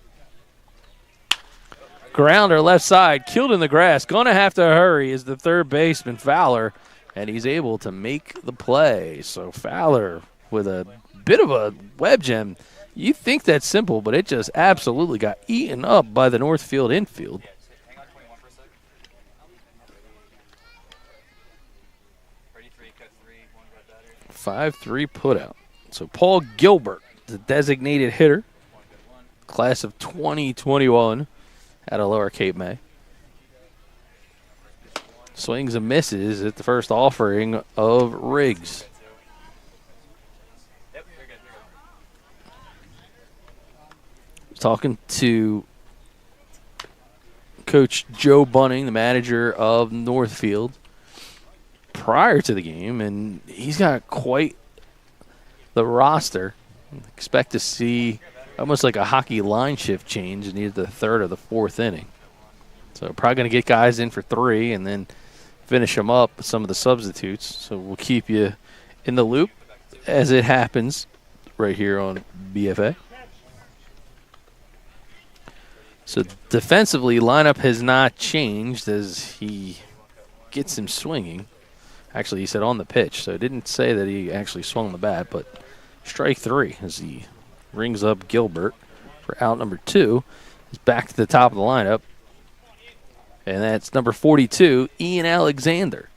Grounder left side, killed in the grass. Going to have to hurry is the third baseman, Fowler, and he's able to make the play. So Fowler with a bit of a web gem. You think that's simple, but it just absolutely got eaten up by the Northfield infield. Ready, 5-3 putout. So Paul Gilbert, the designated hitter, class of 2021 at a Lower Cape May. Swings and misses at the first offering of Riggs. Talking to Coach Joe Bunting, the manager of Northfield, prior to the game, and he's got quite the roster. Expect to see almost like a hockey line shift change in either the third or the fourth inning. So probably going to get guys in for 3 and then finish them up with some of the substitutes. So we'll keep you in the loop as it happens right here on BFA. So defensively, lineup has not changed as he gets him swinging. Actually, he said on the pitch, so it didn't say that he actually swung the bat, but strike 3 as he rings up Gilbert for out number 2. He's back to the top of the lineup, and that's number 42, Ian Alexander.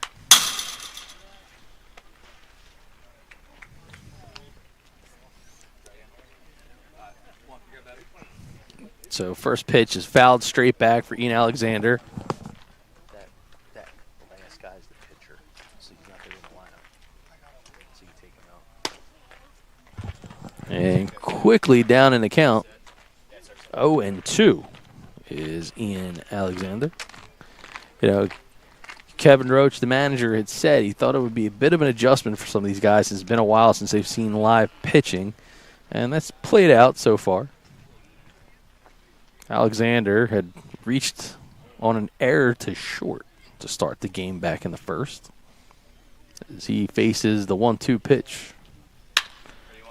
So first pitch is fouled straight back for Ian Alexander. That last guy's the pitcher, so he's not there in the lineup. So you take him out. And quickly down in the count, 0-2 is Ian Alexander. You know, Kevin Roach, the manager, had said he thought it would be a bit of an adjustment for some of these guys. It's been a while since they've seen live pitching, and that's played out so far. Alexander had reached on an error to short to start the game back in the first as he faces the 1-2 pitch.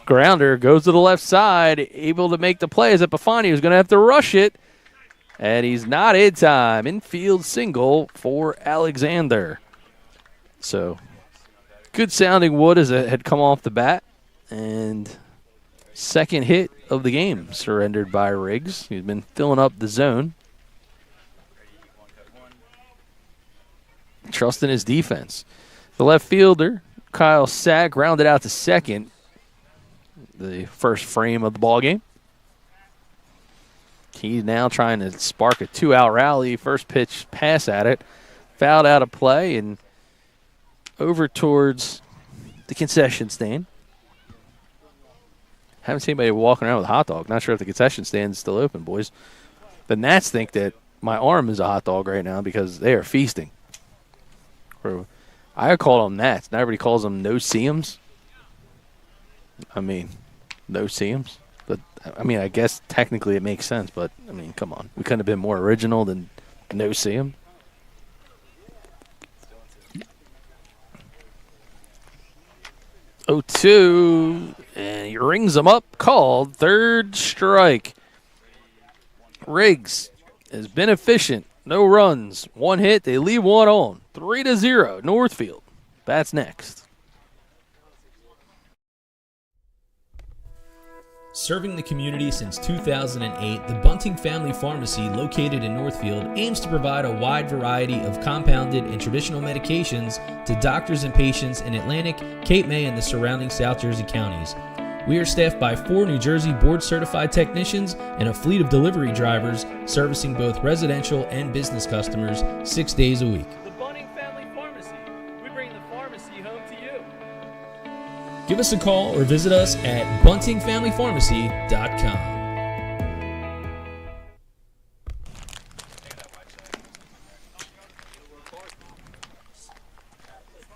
Grounder goes to the left side, able to make the play as Epifani was going to have to rush it, and he's not in time. Infield single for Alexander. So good sounding wood as it had come off the bat, and second hit of the game surrendered by Riggs. He's been filling up the zone. Trusting his defense. The left fielder, Kyle Sack, grounded out to second. The first frame of the ball game. He's now trying to spark a 2-out rally. First pitch pass at it. Fouled out of play and over towards the concession stand. Haven't seen anybody walking around with a hot dog. Not sure if the concession stand is still open, boys. The Nats think that my arm is a hot dog right now because they are feasting. I call them Nats. Now everybody calls them no-see-ums. I mean, no-see-ums. But, I mean, I guess technically it makes sense. But, I mean, come on. We couldn't have been more original than no-see-em. Oh, 2, and he rings them up, called third strike. Riggs has been efficient No runs. 1 hit. They leave 1 on. 3-0. Northfield. That's next. Serving the community since 2008, the Bunting Family Pharmacy, located in Northfield, aims to provide a wide variety of compounded and traditional medications to doctors and patients in Atlantic, Cape May, and the surrounding South Jersey counties. We are staffed by 4 New Jersey board-certified technicians and a fleet of delivery drivers servicing both residential and business customers 6 days a week. The Bunting Family Pharmacy. We bring the pharmacy home to you. Give us a call or visit us at buntingfamilypharmacy.com.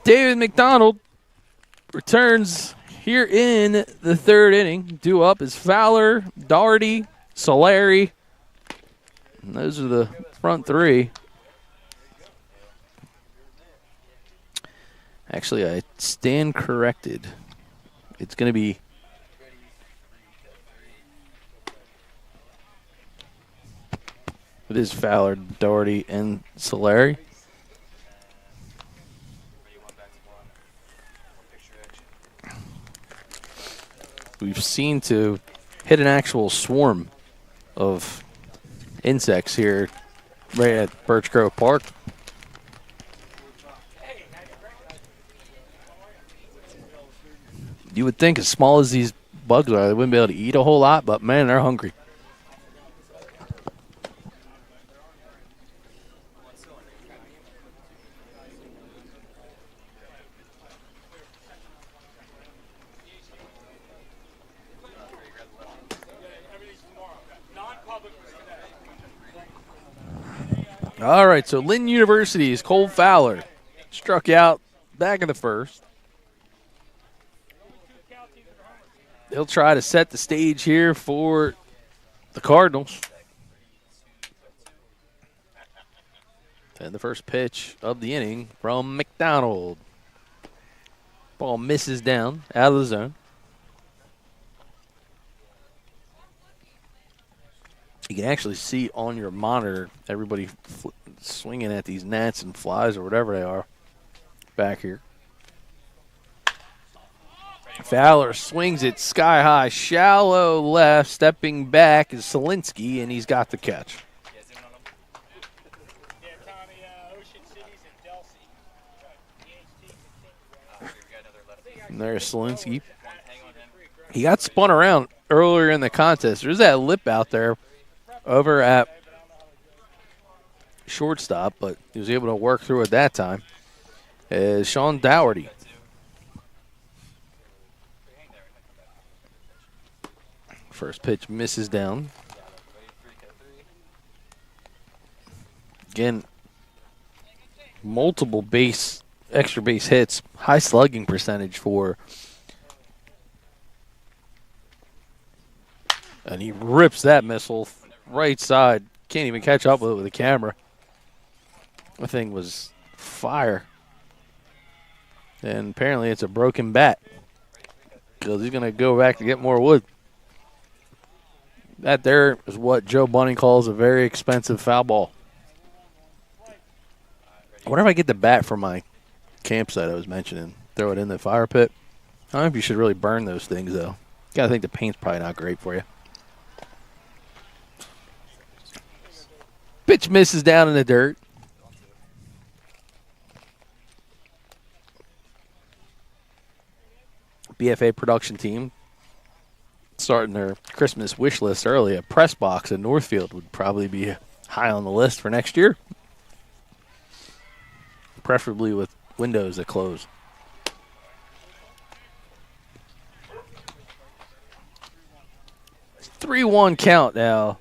David McDonald returns here in the 3rd inning. Due up is Fowler, Daugherty, Solari. And those are the front 3. Actually, I stand corrected. It's going to be it is Fowler, Daugherty, and Solari. We've seen to hit an actual swarm of insects here right at Birch Grove Park. You would think as small as these bugs are, they wouldn't be able to eat a whole lot, but man, they're hungry. All right, so Lynn University's Cole Fowler struck out back in the 1st. They'll try to set the stage here for the Cardinals. And the first pitch of the inning from McDonald. Ball misses down out of the zone. You can actually see on your monitor everybody swinging at these gnats and flies or whatever they are back here. Fowler swings it sky high, shallow left, stepping back is Selinsky, and he's got the catch. And there's Selinsky. He got spun around earlier in the contest. There's that lip out there over at shortstop, but he was able to work through it that time. Is Sean Dougherty. First pitch misses down. Again, multiple extra base hits, high slugging percentage for. And he rips that missile right side. Can't even catch up with it with the camera. The thing was fire. And apparently it's a broken bat because he's going to go back to get more wood. That there is what Joe Bunting calls a very expensive foul ball. I wonder if I get the bat from my campsite I was mentioning. Throw it in the fire pit. I don't know if you should really burn those things, though. Got to think the paint's probably not great for you. Pitch misses down in the dirt. BFA production team starting their Christmas wish list early. A press box in Northfield would probably be high on the list for next year. Preferably with windows that close. It's 3-1 count now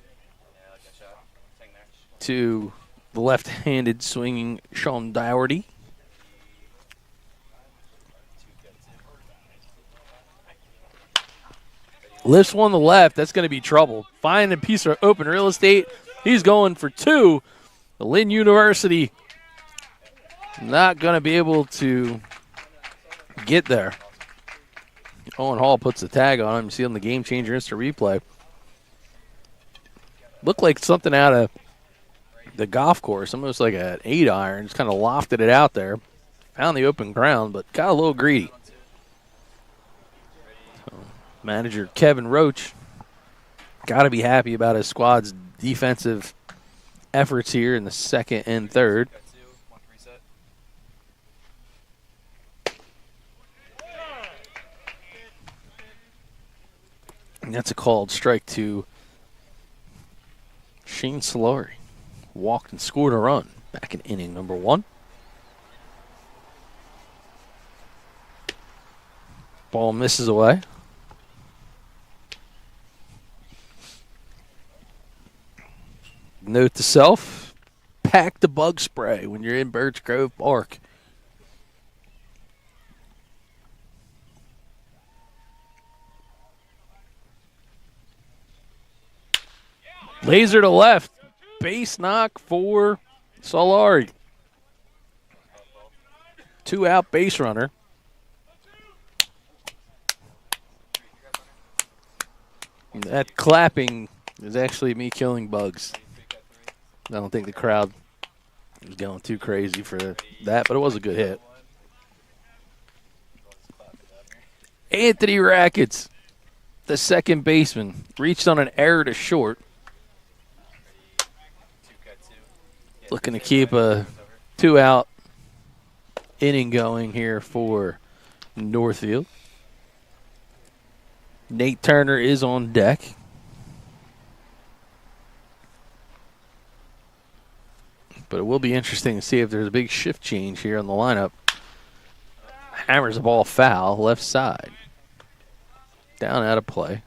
to the left-handed swinging Sean Dougherty. Lifts one to the left. That's going to be trouble. Finding a piece of open real estate. He's going for 2. The Lynn University not going to be able to get there. Owen Hall puts the tag on him. You see on the Gamechanger instant replay. Looked like something out of the golf course, almost like an 8-iron, just kind of lofted it out there. Found the open ground, but got a little greedy. So, manager Kevin Roach got to be happy about his squad's defensive efforts here in the second and third. And that's a called strike to Shane Solari. Walked and scored a run back in inning number 1. Ball misses away. Note to self, pack the bug spray when you're in Birch Grove Park. Laser to left. Base knock for Solari. 2-out base runner. That clapping is actually me killing bugs. I don't think the crowd was going too crazy for that, but it was a good hit. Anthony Rackets, the second baseman, reached on an error to short. Looking to keep a 2-out inning going here for Northfield. Nate Turner is on deck. But it will be interesting to see if there's a big shift change here on the lineup. Hammers the ball foul, left side. Down out of play.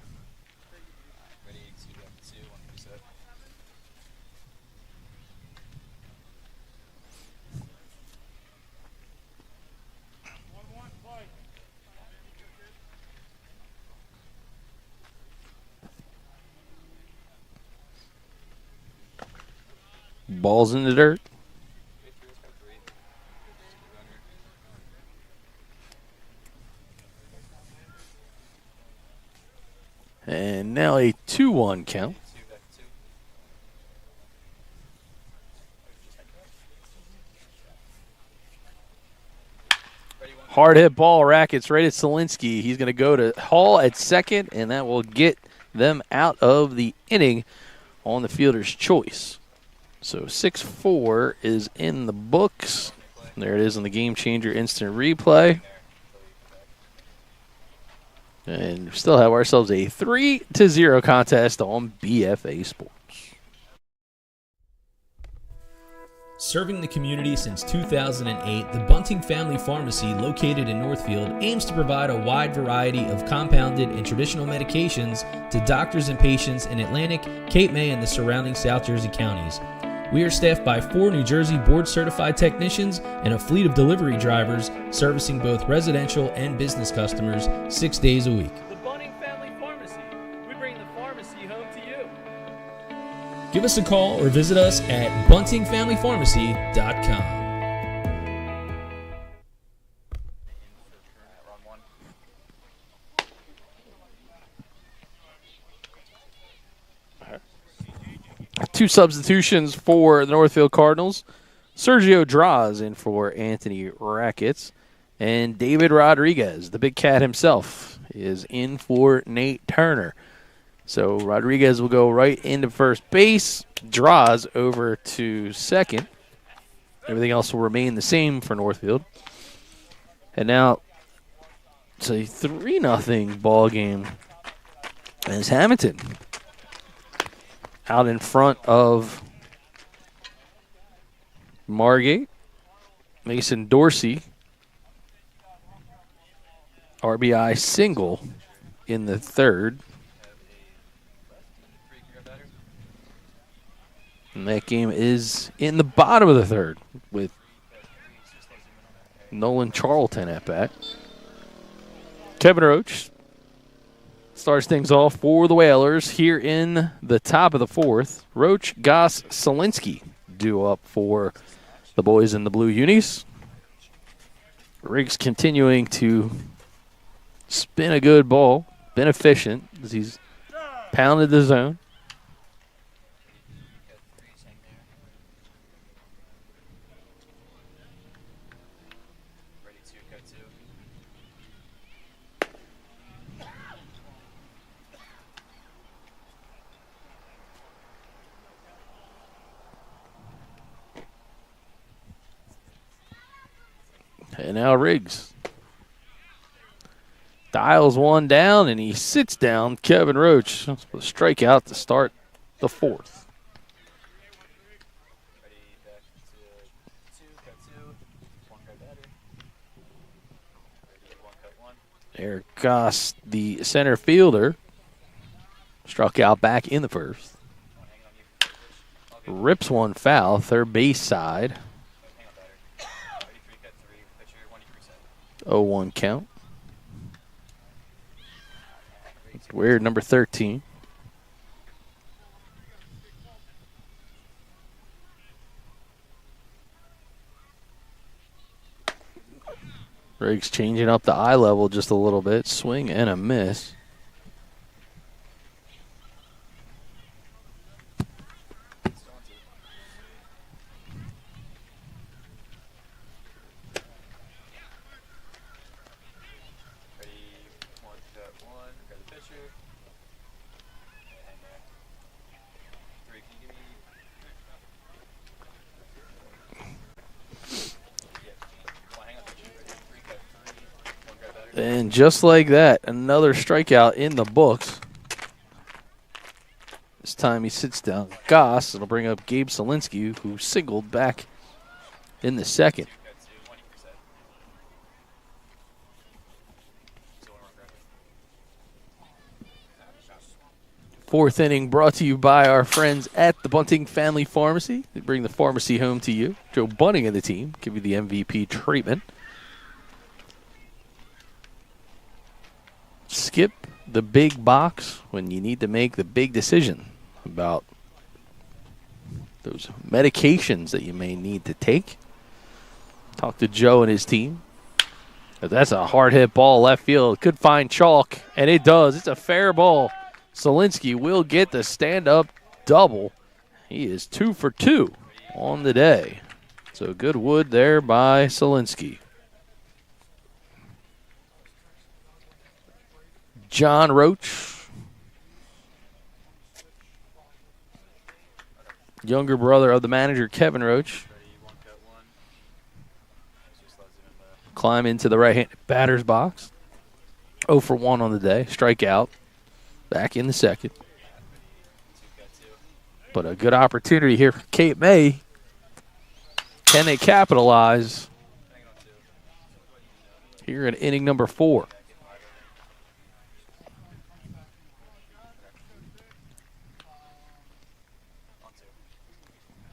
Ball's in the dirt. And now a 2-1 count. Hard hit ball, Rackets right at Solinsky. He's going to go to Hall at second, and that will get them out of the inning on the fielder's choice. So 6-4 is in the books. There it is on the Gamechanger instant replay. And we still have ourselves a 3-0 contest on BFA Sports. Serving the community since 2008, the Bunting Family Pharmacy, located in Northfield, aims to provide a wide variety of compounded and traditional medications to doctors and patients in Atlantic, Cape May, and the surrounding South Jersey counties. We are staffed by 4 New Jersey board-certified technicians and a fleet of delivery drivers servicing both residential and business customers 6 days a week. The Bunting Family Pharmacy. We bring the pharmacy home to you. Give us a call or visit us at buntingfamilypharmacy.com. Two substitutions for the Northfield Cardinals. Sergio Draws in for Anthony Rackets. And David Rodriguez, the big cat himself, is in for Nate Turner. So Rodriguez will go right into first base. Draws over to second. Everything else will remain the same for Northfield. And now it's a 3-0 ball game as Hamilton out in front of Margate. Mason Dorsey, RBI single in the third. And that game is in the bottom of the third with Nolan Charlton at bat. Kevin Roach starts things off for the Whalers here in the top of the fourth. Roach, Goss, Solinsky due up for the boys in the blue unis. Riggs continuing to spin a good ball, been efficient as he's pounded the zone. And now Riggs dials one down, and he sits down Kevin Roach. A strikeout to start the fourth. Eric Goss, the center fielder, struck out back in the first. Rips one foul, third base side. 0-1 count. Weird, number 13. Riggs changing up the eye level just a little bit. Swing and a miss. And just like that, another strikeout in the books. This time he sits down Goss. It'll bring up Gabe Solinsky, who singled back in the second. Fourth inning brought to you by our friends at the Bunting Family Pharmacy. They bring the pharmacy home to you. Joe Bunting and the team give you the MVP treatment. Skip the big box when you need to make the big decision about those medications that you may need to take. Talk to Joe and his team. If that's a hard hit ball left field. It could find chalk, and it does. It's a fair ball. Solinsky will get the stand-up double. He is 2 for 2 on the day. So good wood there by Solinsky. John Roach, younger brother of the manager, Kevin Roach. Climb into the right-handed batter's box. 0 for 1 on the day. Strikeout. Back in the second. But a good opportunity here for Cape May. Can they capitalize here in inning number 4?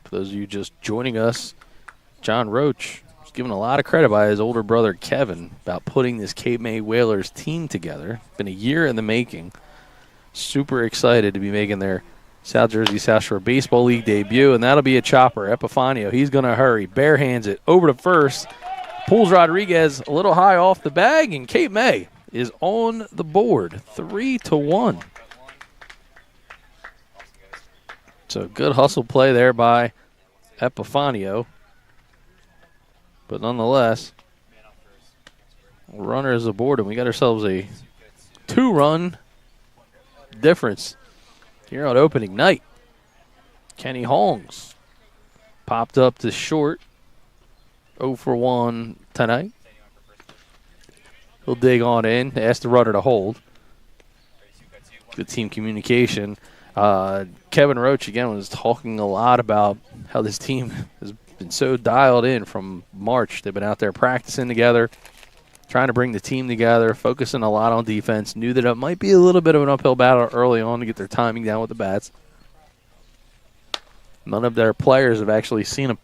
For those of you just joining us, John Roach was given a lot of credit by his older brother Kevin about putting this Cape May Whalers team together. Been a year in the making. Super excited to be making their South Jersey South Shore Baseball League debut, and that'll be a chopper. Epifanio, he's going to hurry. Bare hands it over to first. Pulls Rodriguez a little high off the bag, and Cape May is on the board, 3-1. So good hustle play there by Epifanio. But nonetheless, runner is aboard, and we got ourselves a 2-run difference here on opening night. Kenny Holmes popped up to short. 0 for 1 tonight. He'll dig on in, ask the runner to hold. Good team communication. Kevin Roach, again, was talking a lot about how this team has been so dialed in from March. They've been out there practicing together, trying to bring the team together, focusing a lot on defense. Knew that it might be a little bit of an uphill battle early on to get their timing down with the bats. None of their players have actually seen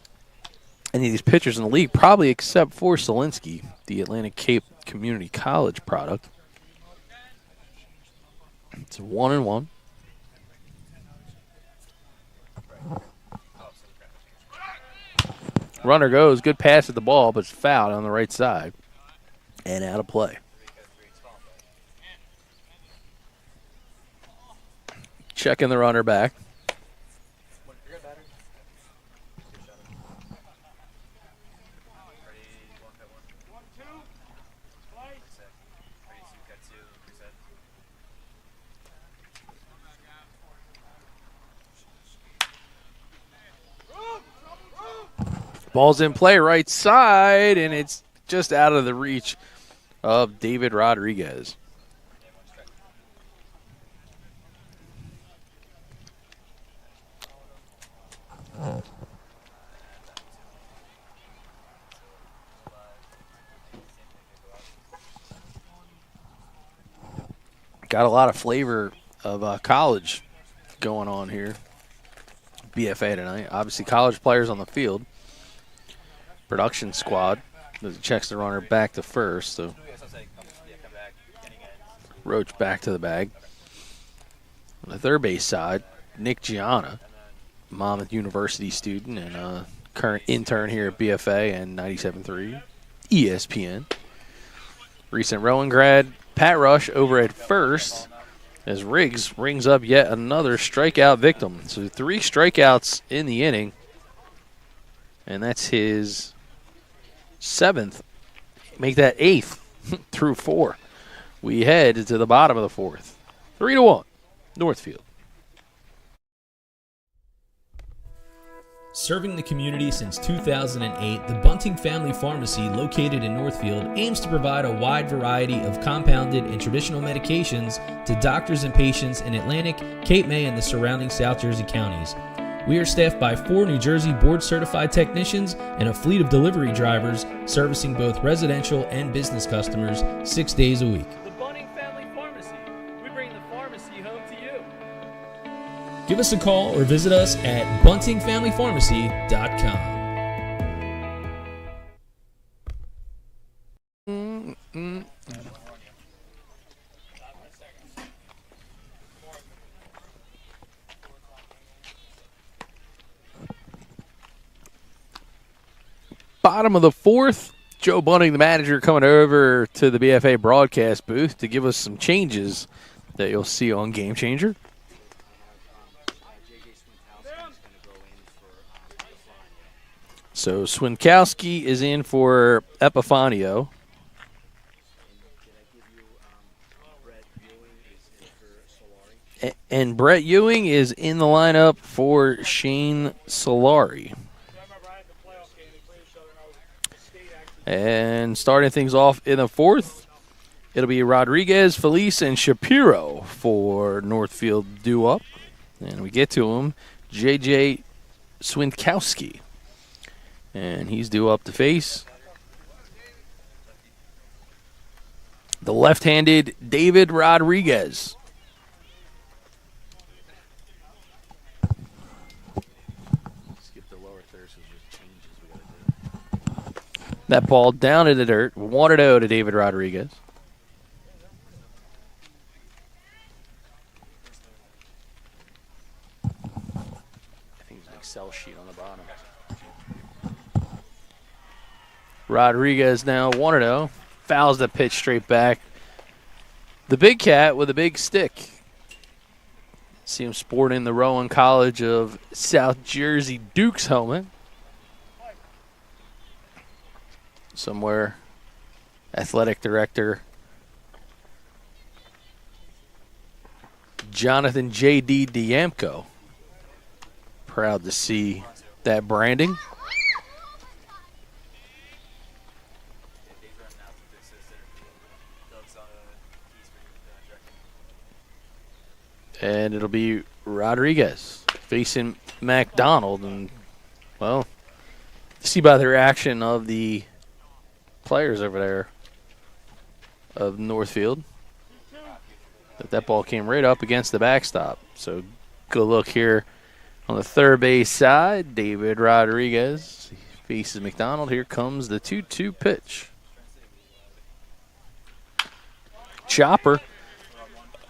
any of these pitchers in the league, probably except for Solinsky, the Atlantic Cape Community College product. It's 1-1. Runner goes, good pass at the ball, but it's fouled on the right side and out of play. Checking the runner back. Ball's in play right side, and it's just out of the reach of David Rodriguez. Got a lot of flavor of college going on here. BFA tonight. Obviously, college players on the field. Production squad. Checks the runner back to first. So Roach back to the bag. On the third base side, Nick Gianna, Monmouth University student and current intern here at BFA and 97.3 ESPN. Recent Rowan grad, Pat Rush over at first as Riggs rings up yet another strikeout victim. So 3 strikeouts in the inning, and that's his 7th. Make that 8th through 4. We head to the bottom of the 4th. 3-1, Northfield. Serving the community since 2008, the Bunting Family Pharmacy, located in Northfield, aims to provide a wide variety of compounded and traditional medications to doctors and patients in Atlantic, Cape May, and the surrounding South Jersey counties. We are staffed by 4 New Jersey board-certified technicians and a fleet of delivery drivers servicing both residential and business customers 6 days a week. The Bunting Family Pharmacy. We bring the pharmacy home to you. Give us a call or visit us at buntingfamilypharmacy.com. Bottom of the 4th, Joe Bunting, the manager, coming over to the BFA broadcast booth to give us some changes that you'll see on Gamechanger. So Swinkowski is in for Epifanio. And Brett Ewing is in the lineup for Shane Solari. And starting things off in the 4th, it'll be Rodriguez, Felice, and Shapiro for Northfield due up. And we get to him, J.J. Swinkowski. And he's due up to face the left-handed David Rodriguez. Skip the lower third, so there's changes we gotta do. That ball down in the dirt, 1-0 to David Rodriguez. I think there's an Excel sheet on the bottom. Rodriguez now 1-0. Fouls the pitch straight back. The big cat with a big stick. See him sporting the Rowan College of South Jersey Dukes helmet. Somewhere, athletic director Jonathan J.D. Diamco. Proud to see that branding. And it'll be Rodriguez facing McDonald. And, well, see by the reaction of the players over there of Northfield that ball came right up against the backstop. So good look here on the third base side. David Rodriguez faces McDonald. Here comes the 2-2 pitch. Chopper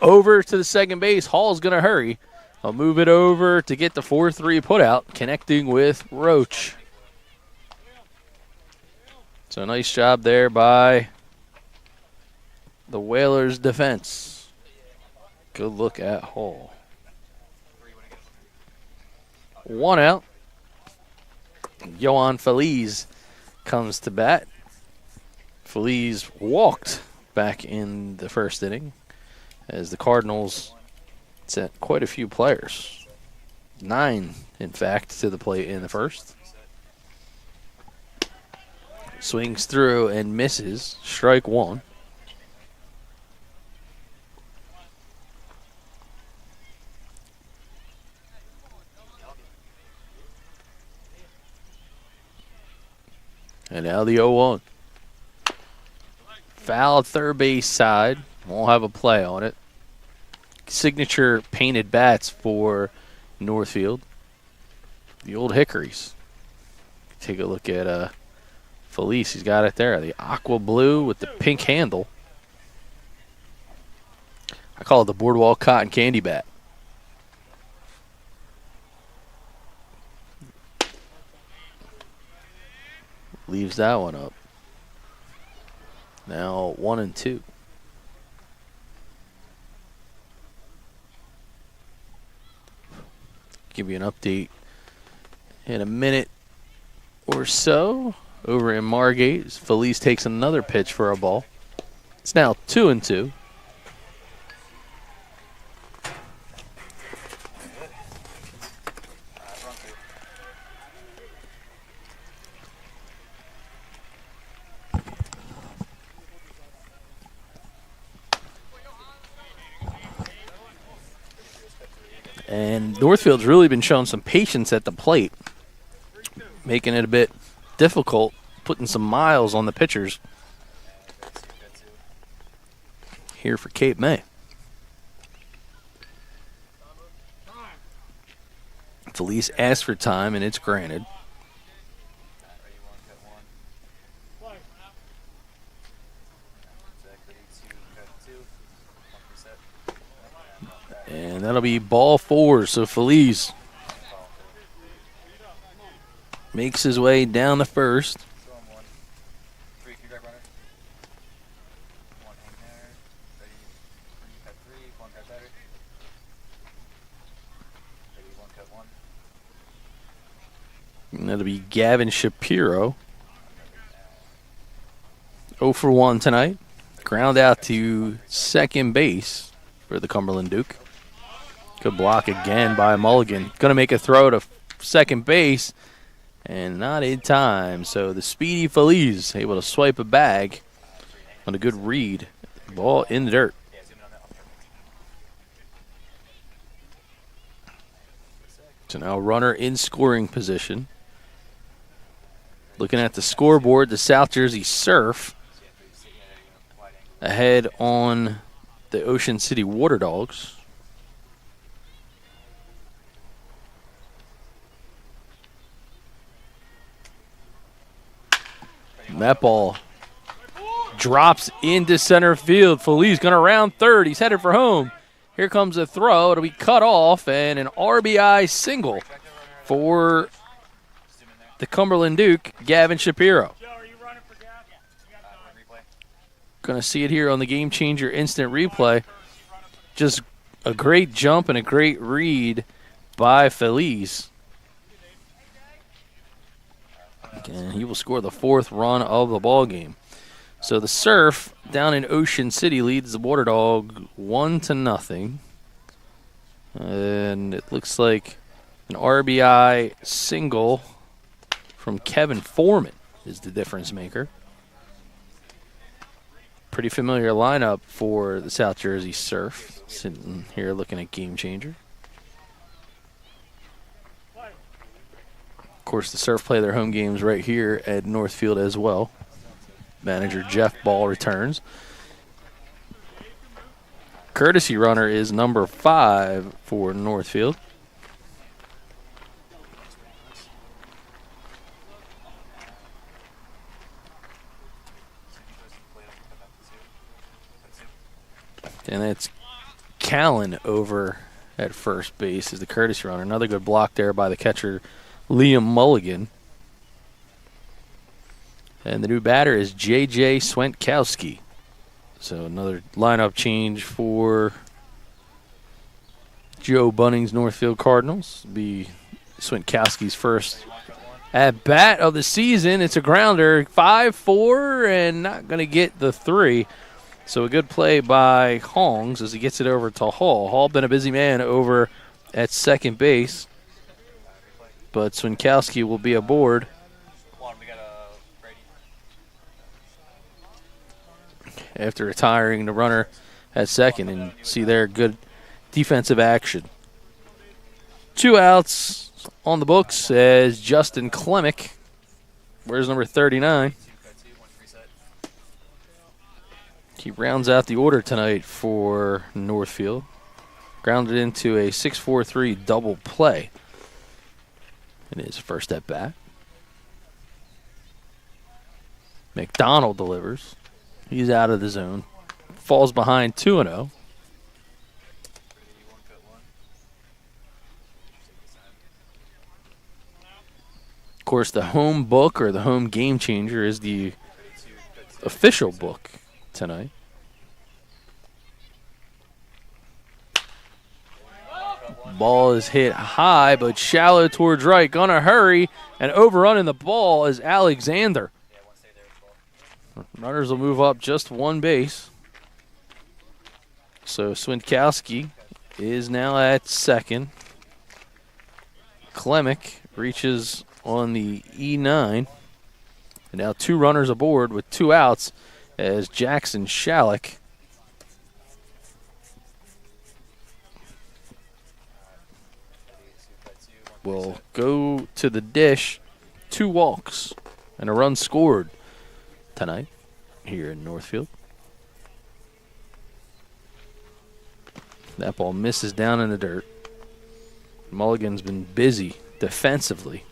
over to the second base. Hall's going to hurry. I'll move it over to get the 4-3 putout, connecting with Roach. So nice job there by the Whalers defense. Good look at Hall. 1 out. Yohan Feliz comes to bat. Feliz walked back in the first inning as the Cardinals sent quite a few players. 9, in fact, to the plate in the first. Swings through and misses. Strike one. And now the 0-1. Foul third base side. Won't have a play on it. Signature painted bats for Northfield. The old Hickories. Take a look at Felice. He's got it there. The aqua blue with the pink handle. I call it the Boardwalk Cotton Candy bat. Leaves that one up. Now 1-2. Give you an update in a minute or so. Over in Margate, Felice takes another pitch for a ball. It's now 2-2. And Northfield's really been showing some patience at the plate, making it a bit difficult, putting some miles on the pitchers here for Cape May. Felice asked for time, and it's granted. And that'll be ball four, so Felice makes his way down the first. And that'll be Gavin Shapiro. 0 for 1 tonight. Ground out to second base for the Cumberland Duke. Good block again by Mulligan. Going to make a throw to second base, and not in time. So the speedy Felice able to swipe a bag on a good read. Ball in the dirt. So now runner in scoring position. Looking at the scoreboard, the South Jersey Surf ahead on the Ocean City Water Dogs. And that ball drops into center field. Felice going to round third. He's headed for home. Here comes a throw. It'll be cut off, and an RBI single for the Cumberland Duke, Gavin Shapiro. Going to see it here on the Gamechanger instant replay. Just a great jump and a great read by Felice. And he will score the fourth run of the ball game. So the Surf down in Ocean City leads the Water Dog 1-0. And it looks like an RBI single from Kevin Foreman is the difference maker. Pretty familiar lineup for the South Jersey Surf. Sitting here looking at Gamechanger. Of course, the Surf play their home games right here at Northfield as well. Manager Jeff Ball returns. Courtesy runner is number 5 for Northfield. And that's Callan over at first base as the courtesy runner. Another good block there by the catcher, Liam Mulligan. And the new batter is J.J. Swentkowski. So another lineup change for Joe Bunning's Northfield Cardinals. It'll be Swentkowski's first at bat of the season. It's a grounder, 5-4, and not going to get the 3. So a good play by Hongs as he gets it over to Hall. Hall been a busy man over at second base, but Swentkowski will be aboard after retiring the runner at second. And see there, good defensive action. 2 outs on the books as Justin Klemick. Where's number 39? He rounds out the order tonight for Northfield. Grounded into a 6-4-3 double play in his first at bat. McDonald delivers. He's out of the zone. Falls behind 2-0. Of course, the home book or the home game changer is the official book tonight. Ball is hit high, but shallow towards right. Gonna hurry, and overrunning the ball is Alexander. Runners will move up just one base. So Swinkowski is now at second. Klemick reaches on the E9. And now 2 runners aboard with 2 outs as Jackson Shalik will go to the dish. 2 walks and a run scored tonight here in Northfield. That ball misses down in the dirt. Mulligan's been busy defensively.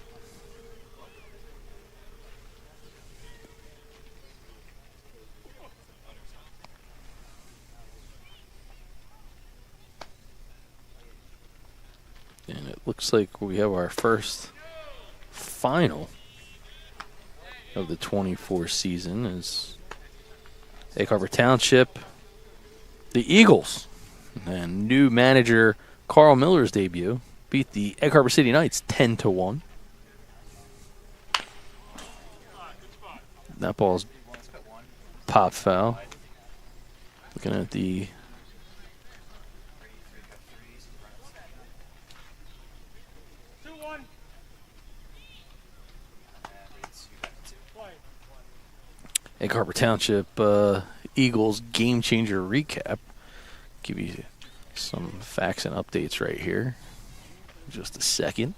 And it looks like we have our first final of the 24 season as Egg Harbor Township, the Eagles, and new manager Carl Miller's debut beat the Egg Harbor City Knights 10-1. That ball's pop foul. Looking at the Egg Harbor Township Eagles game changer recap. Give you some facts and updates right here. Just a second.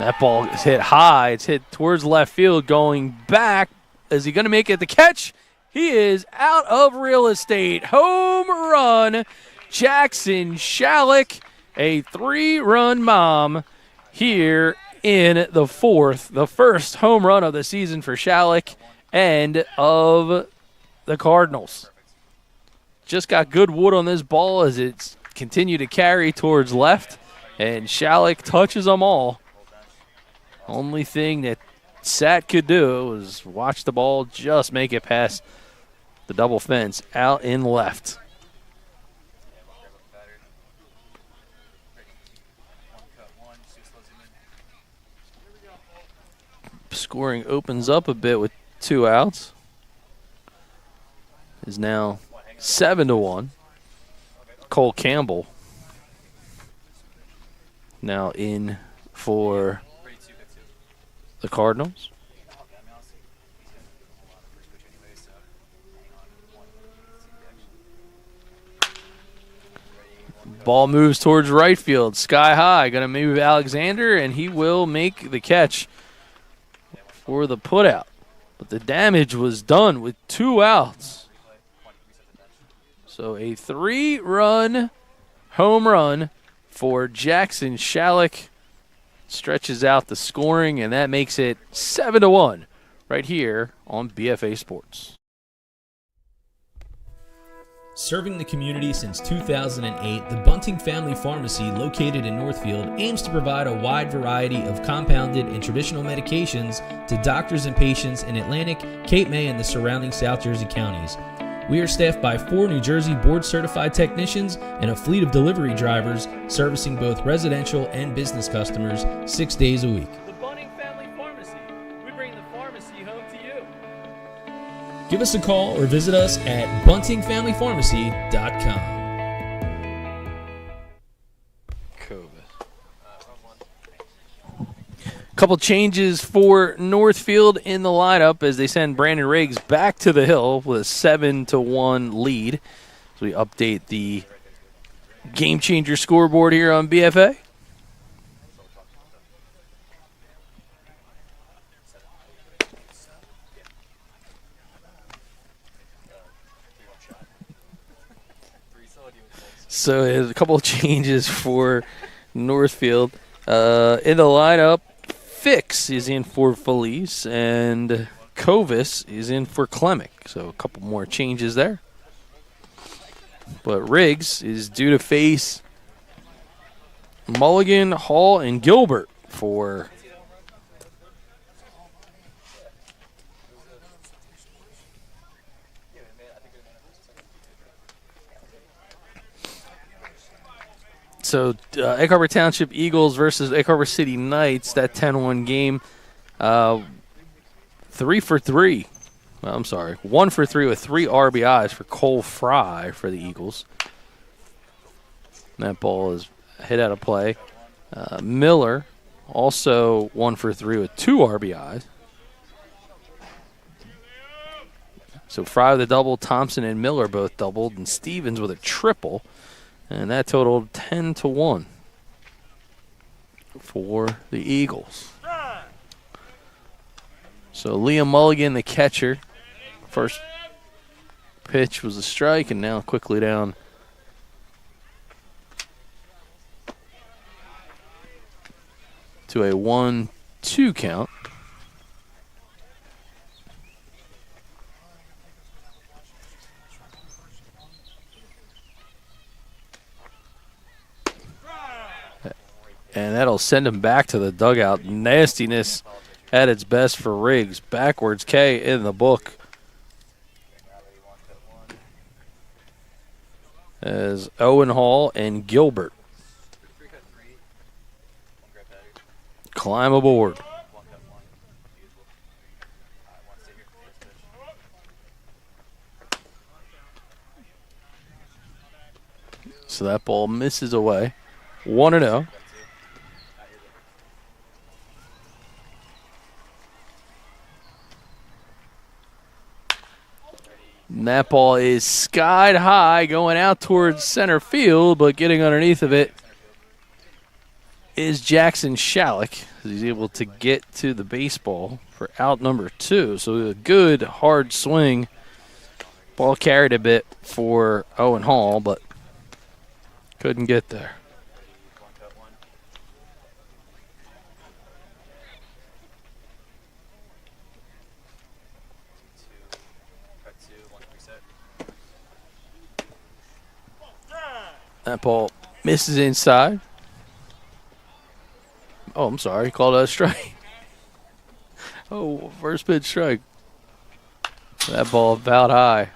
That ball is hit high. It's hit towards left field, going back. Is he going to make it the catch? He is out of real estate. Home run. Jackson Shalik, a 3-run bomb here in the 4th. The first home run of the season for Shalik and of the Cardinals. Just got good wood on this ball as it's continued to carry towards left, and Shalik touches them all. Only thing that Sat could do was watch the ball just make it past the double fence out in left. Scoring opens up a bit with 2 outs. Is now 7-1. Cole Campbell now in for the Cardinals. Ball moves towards right field, sky high. Going to move Alexander, and he will make the catch for the putout. But the damage was done with 2 outs. So a 3-run home run for Jackson Shalik stretches out the scoring, and that makes it 7-1 right here on BFA Sports. Serving the community since 2008, the Bunting Family Pharmacy, located in Northfield, aims to provide a wide variety of compounded and traditional medications to doctors and patients in Atlantic, Cape May, and the surrounding South Jersey counties. We are staffed by 4 New Jersey board-certified technicians and a fleet of delivery drivers servicing both residential and business customers 6 days a week. The Bunting Family Pharmacy. We bring the pharmacy home to you. Give us a call or visit us at buntingfamilypharmacy.com. Couple changes for Northfield in the lineup as they send Brandon Riggs back to the hill with a 7-1 lead. So we update the Gamechanger scoreboard here on BFA. So there's a couple of changes for Northfield. In the lineup, Fix is in for Felice, and Covis is in for Clemic. So a couple more changes there. But Riggs is due to face Mulligan, Hall, and Gilbert for Egg Harbor Township Eagles versus Egg Harbor City Knights, that 10-1 game. 3 for 3. Well, I'm sorry, 1 for 3 with 3 RBIs for Cole Fry for the Eagles. That ball is hit out of play. Miller also 1 for 3 with 2 RBIs. So Fry with a double, Thompson and Miller both doubled, and Stevens with a triple. And that totaled 10-1 for the Eagles. So Liam Mulligan, the catcher. First pitch was a strike, and now quickly down to a 1-2 count. And that'll send him back to the dugout. Nastiness at its best for Riggs. Backwards K in the book. As Owen Hall and Gilbert climb aboard. So that ball misses away. 1-0. And that ball is skied high going out towards center field, but getting underneath of it is Jackson Shalleck. He's able to get to the baseball for out number 2. So a good hard swing. Ball carried a bit for Owen Hall, but couldn't get there. That ball misses inside. Oh, I'm sorry. He called out a strike. Oh, first pitch strike. That ball about high.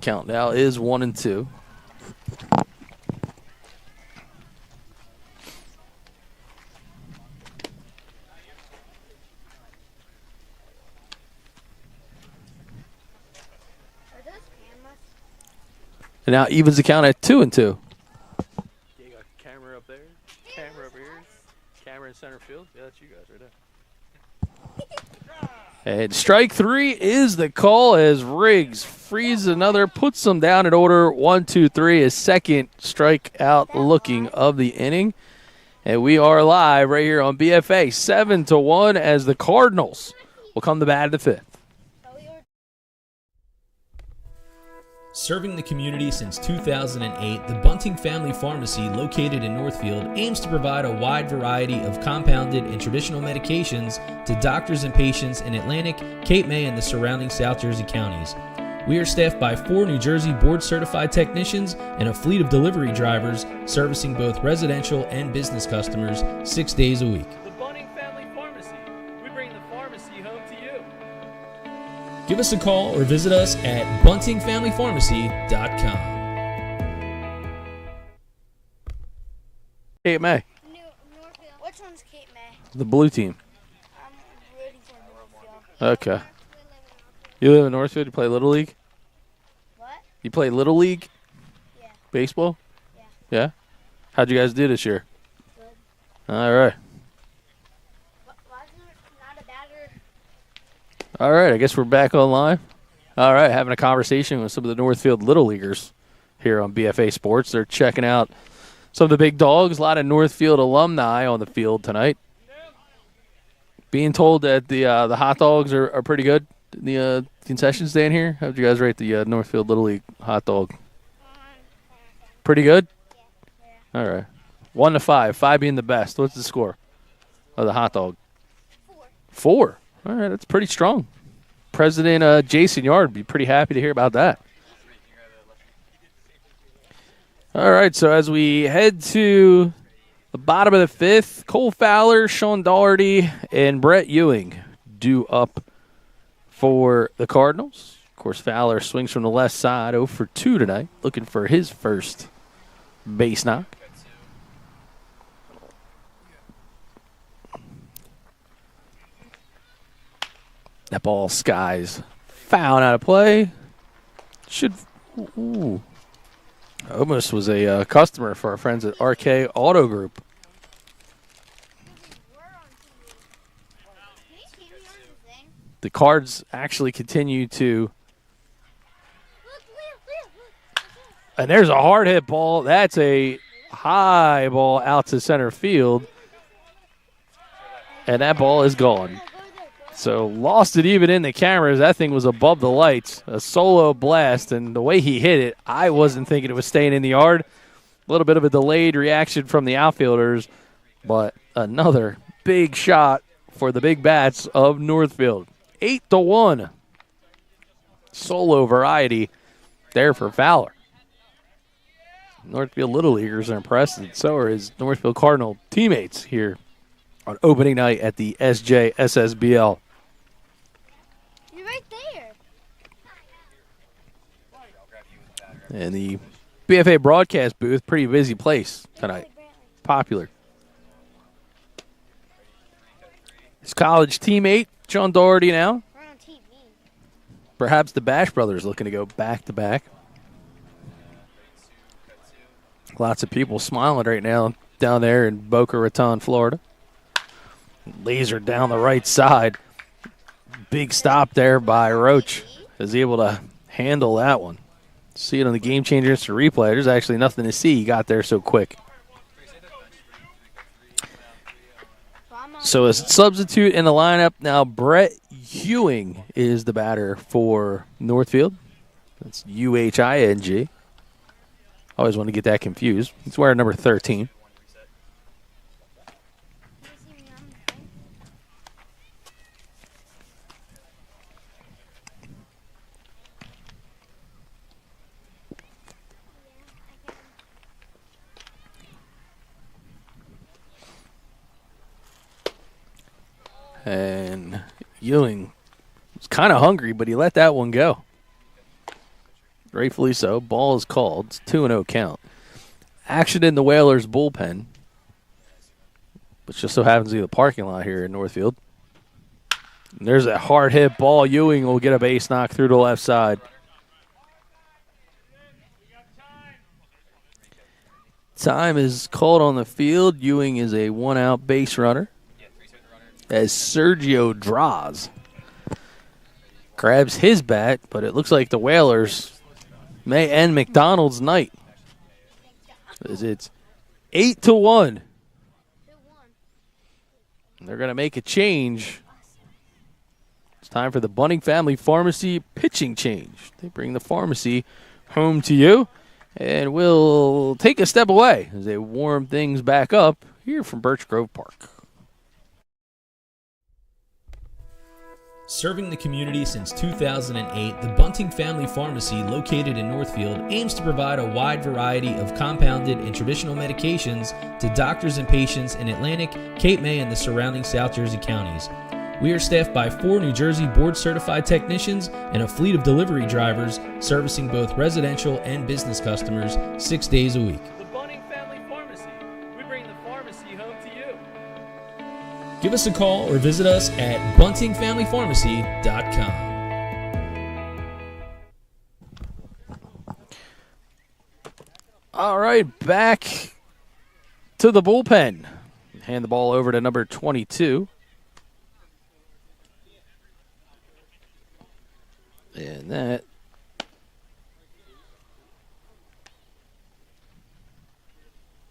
Count now is 1-2. And now evens the count at 2-2. You got camera up there, camera over here, camera in center field. Yeah, that's you guys right there. And strike 3 is the call as Riggs frees another, puts them down in order. 1-2-3, his second strikeout looking of the inning. And we are live right here on BFA, 7-1 as the Cardinals will come to bat in the 5th. Serving the community since 2008, the Bunting Family Pharmacy, located in Northfield, aims to provide a wide variety of compounded and traditional medications to doctors and patients in Atlantic, Cape May, and the surrounding South Jersey counties. We are staffed by 4 New Jersey board-certified technicians and a fleet of delivery drivers servicing both residential and business customers 6 days a week. The Bunting Family Pharmacy. We bring the pharmacy home to you. Give us a call or visit us at buntingfamilypharmacy.com. Cape May, Northfield. Which one's Cape May? the blue team. I'm rooting for Northfield. Okay. You live in Northfield? You play Little League? You play Little League? Yeah. Baseball? Yeah. Yeah? How'd you guys do this year? Good. All right. Why is there not a batter? All right, I guess we're back online. All right, having a conversation with some of the Northfield Little Leaguers here on BFA Sports. They're checking out some of the big dogs. A lot of Northfield alumni on the field tonight. Being told that the hot dogs are pretty good. The concession stand here. How'd you guys rate the Northfield Little League hot dog? Pretty good? All right. 1 to 5. 5 being the best. What's the score of the hot dog? 4. All right, that's pretty strong. President Jason Yard would be pretty happy to hear about that. All right, so as we head to the bottom of the 5th, Cole Fowler, Sean Daugherty, and Brett Ewing due up for the Cardinals. Of course, Fowler swings from the left side, 0 for 2 tonight, looking for his first base knock. That ball skies foul out of play. Should almost was a customer for our friends at RK Auto Group. The Cards actually continue to. And there's a hard hit ball. That's a high ball out to center field. And that ball is gone. So lost it even in the cameras. That thing was above the lights. A solo blast, and the way he hit it, I wasn't thinking it was staying in the yard. A little bit of a delayed reaction from the outfielders, but another big shot for the big bats of Northfield. 8-1. Solo variety there for Fowler. Northfield Little Leaguers are impressed, and so are his Northfield Cardinal teammates here on opening night at the Sjssbl. You're right there. And the BFA broadcast booth, pretty busy place tonight. Popular. His college teammate, John Daugherty now. We're on TV. Perhaps the Bash brothers looking to go back-to-back. Lots of people smiling right now down there in Boca Raton, Florida. Laser down the right side. Big stop there by Roach. Is able to handle that one. See it on the Gamechanger instant replay. There's actually nothing to see. He got there so quick. So as a substitute in the lineup, now Brett Ewing is the batter for Northfield. That's UHING. Always want to get that confused. He's wearing number 13. And Ewing was kind of hungry, but he let that one go. Rightfully so. Ball is called. It's 2-0 count. Action in the Whalers bullpen, which just so happens to be the parking lot here in Northfield. And there's a hard hit ball. Ewing will get a base knock through the left side. Time is called on the field. Ewing is a 1-out base runner. As Sergio Draws grabs his bat, but it looks like the Whalers may end McDonald's night. As it's 8-1. And they're going to make a change. It's time for the Bunting Family Pharmacy pitching change. They bring the pharmacy home to you, and we'll take a step away as they warm things back up here from Birch Grove Park. Serving the community since 2008, the Bunting Family Pharmacy, located in Northfield, aims to provide a wide variety of compounded and traditional medications to doctors and patients in Atlantic, Cape May, and the surrounding South Jersey counties. We are staffed by 4 New Jersey board-certified technicians and a fleet of delivery drivers servicing both residential and business customers 6 days a week. The Bunting Family Pharmacy. We bring the pharmacy home to you. Give us a call or visit us at buntingfamilypharmacy.com. All right, back to the bullpen. Hand the ball over to number 22. And that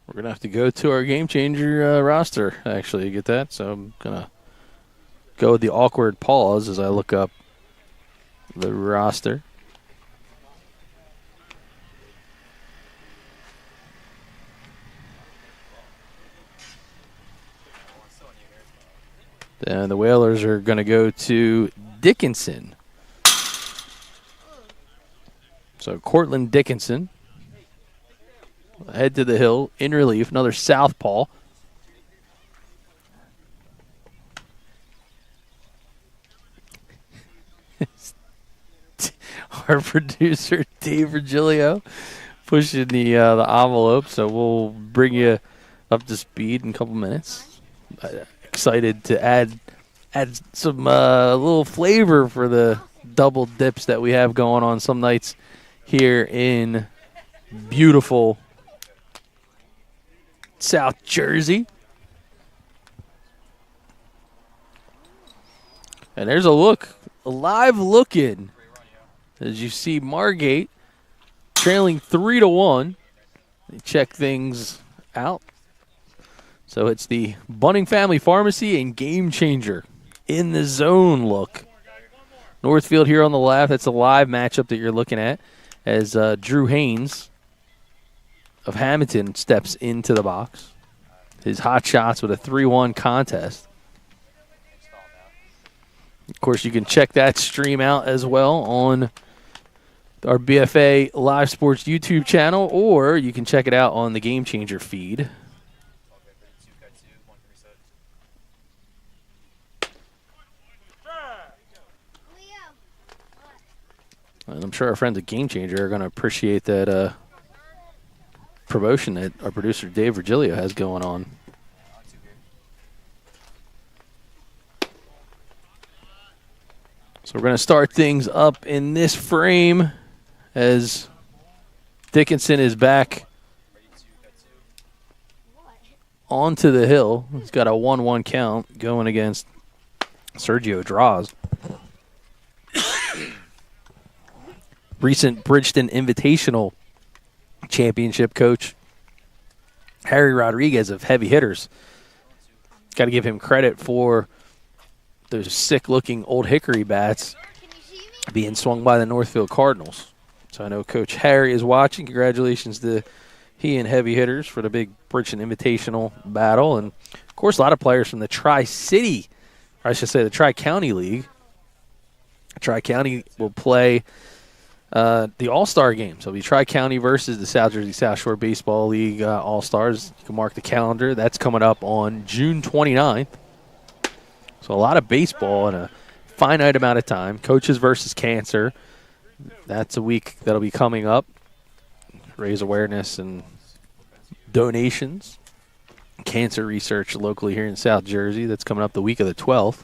we're going to have to go to our game changer roster, actually, to get that. So I'm going to go with the awkward pause as I look up the roster. And the Whalers are going to go to Dickinson. So Cortland Dickinson, head to the hill, in relief, another southpaw. Our producer, Dave Virgilio, pushing the envelope, so we'll bring you up to speed in a couple minutes. Excited to add some little flavor for the double dips that we have going on some nights here in beautiful South Jersey. And there's a live look in as you see Margate trailing 3-1. They check things out. So it's the Bunting Family Pharmacy and Gamechanger in the zone look. Northfield here on the left. That's a live matchup that you're looking at as Drew Haynes of Hamilton steps into the box. His hot shots with a 3-1 contest. Of course, you can check that stream out as well on our BFA Live Sports YouTube channel, or you can check it out on the Gamechanger feed. And I'm sure our friends at Gamechanger are going to appreciate that promotion that our producer Dave Virgilio has going on. So we're going to start things up in this frame as Dickinson is back onto the hill. He's got a 1-1 count going against Sergio Draws. Recent Bridgeton Invitational Championship coach Harry Rodriguez of Heavy Hitters. Got to give him credit for those sick-looking Old Hickory bats being swung by the Northfield Cardinals. So I know Coach Harry is watching. Congratulations to he and Heavy Hitters for the big Bridgeton Invitational battle. And, of course, a lot of players from the Tri-City, or I should say the Tri-County League. Tri-County will play the All-Star game. So it'll be Tri-County versus the South Jersey South Shore Baseball League All-Stars. You can mark the calendar. That's coming up on June 29th. So a lot of baseball in a finite amount of time. Coaches versus Cancer. That's a week that'll be coming up. Raise awareness and donations. Cancer research locally here in South Jersey. That's coming up the week of the 12th.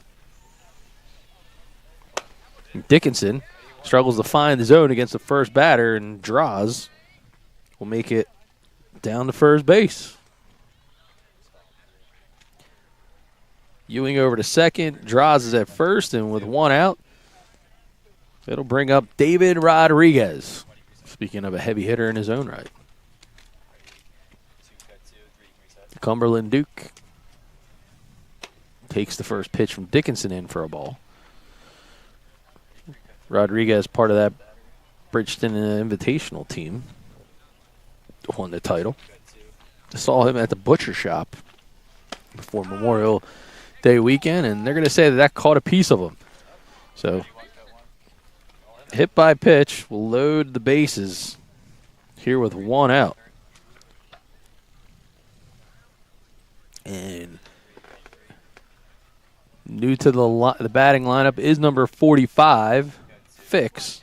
Dickinson struggles to find the zone against the first batter, and Draws will make it down to first base. Ewing over to second. Draws is at first, and with one out, it'll bring up David Rodriguez. Speaking of a heavy hitter in his own right. Cumberland Duke takes the first pitch from Dickinson in for a ball. Rodriguez, part of that Bridgeton Invitational team, won the title. I saw him at the butcher shop before Memorial Day weekend, and they're going to say that caught a piece of him. So, hit by pitch will load the bases here with one out. And new to the batting lineup is number 45, Fix.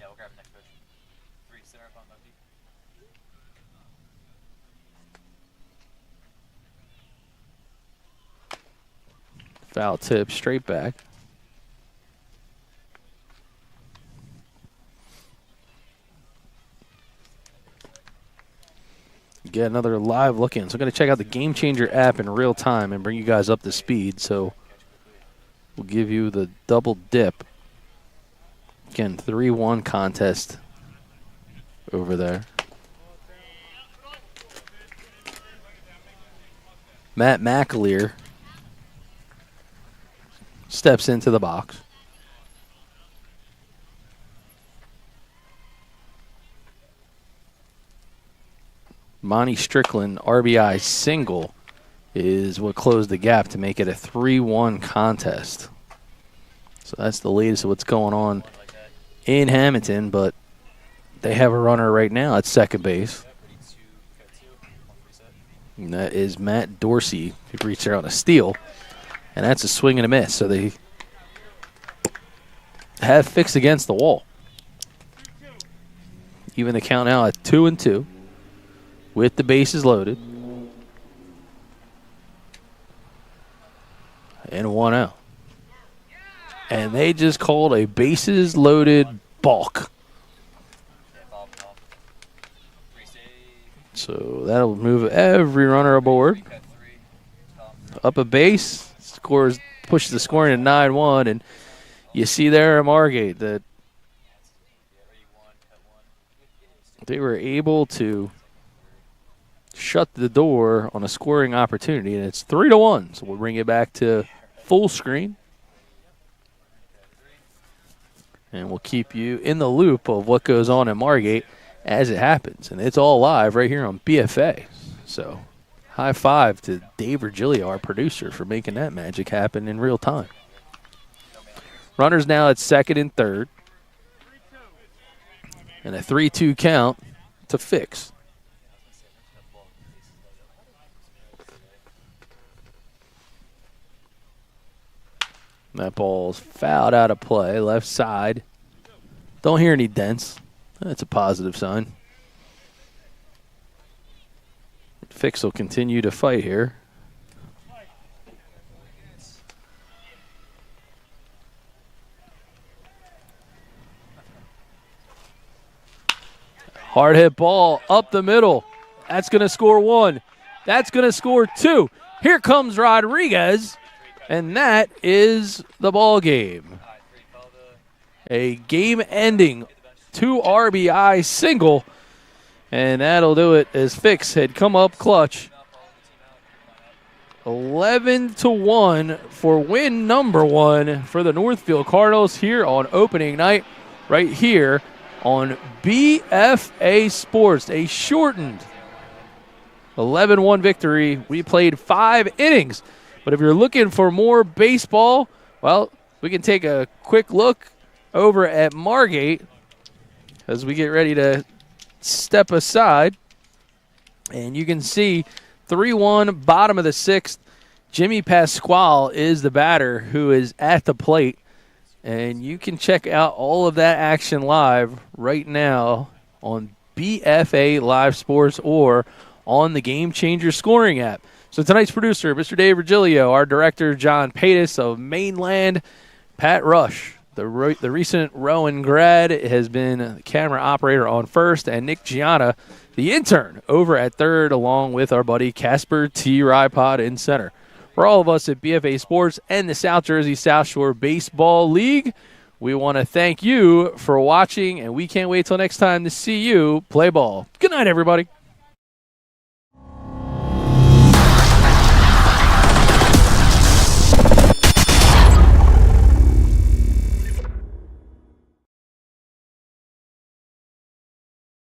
Foul tip, straight back. get another live look in. So I'm going to check out the Gamechanger app in real time and bring you guys up to speed. So we'll give you the double dip. Again, 3-1 contest over there. Matt McAleer steps into the box. Monty Strickland RBI single is what closed the gap to make it a 3-1 contest. So that's the latest of what's going on in Hamilton, but they have a runner right now at second base. And that is Matt Dorsey, who reached there on a steal. And that's a swing and a miss. So they have Fix against the wall. Even the count now at 2-2 with the bases loaded. And 1 out. And they just called a bases loaded balk. So that'll move every runner aboard. Up a base, pushes the scoring to 9-1, and you see there at Margate that they were able to shut the door on a scoring opportunity, and it's 3-1. So we'll bring it back to full screen. And we'll keep you in the loop of what goes on in Margate as it happens. And it's all live right here on BFA. So high five to Dave Virgilio, our producer, for making that magic happen in real time. Runners now at second and third. And a 3-2 count to Fix. That ball's fouled out of play, left side. Don't hear any dents. That's a positive sign. Fix will continue to fight here. Hard hit ball up the middle. That's going to score 1. That's going to score 2. Here comes Rodriguez. And that is the ball game. A game-ending 2 RBI single. And that'll do it as Fix had come up clutch. 11-1 for win number 1 for the Northfield Cardinals here on opening night, right here on BFA Sports. A shortened 11-1 victory. We played 5 innings. But if you're looking for more baseball, well, we can take a quick look over at Margate as we get ready to step aside. And you can see 3-1, bottom of the 6th. Jimmy Pasquale is the batter who is at the plate. And you can check out all of that action live right now on BFA Live Sports or on the Gamechanger scoring app. So tonight's producer, Mr. Dave Virgilio, our director, John Paytas of Mainland, Pat Rush, the recent Rowan grad, has been the camera operator on first, and Nick Gianna, the intern, over at third, along with our buddy Casper T. Rypod in center. For all of us at BFA Sports and the South Jersey South Shore Baseball League, we want to thank you for watching, and we can't wait till next time to see you play ball. Good night, everybody.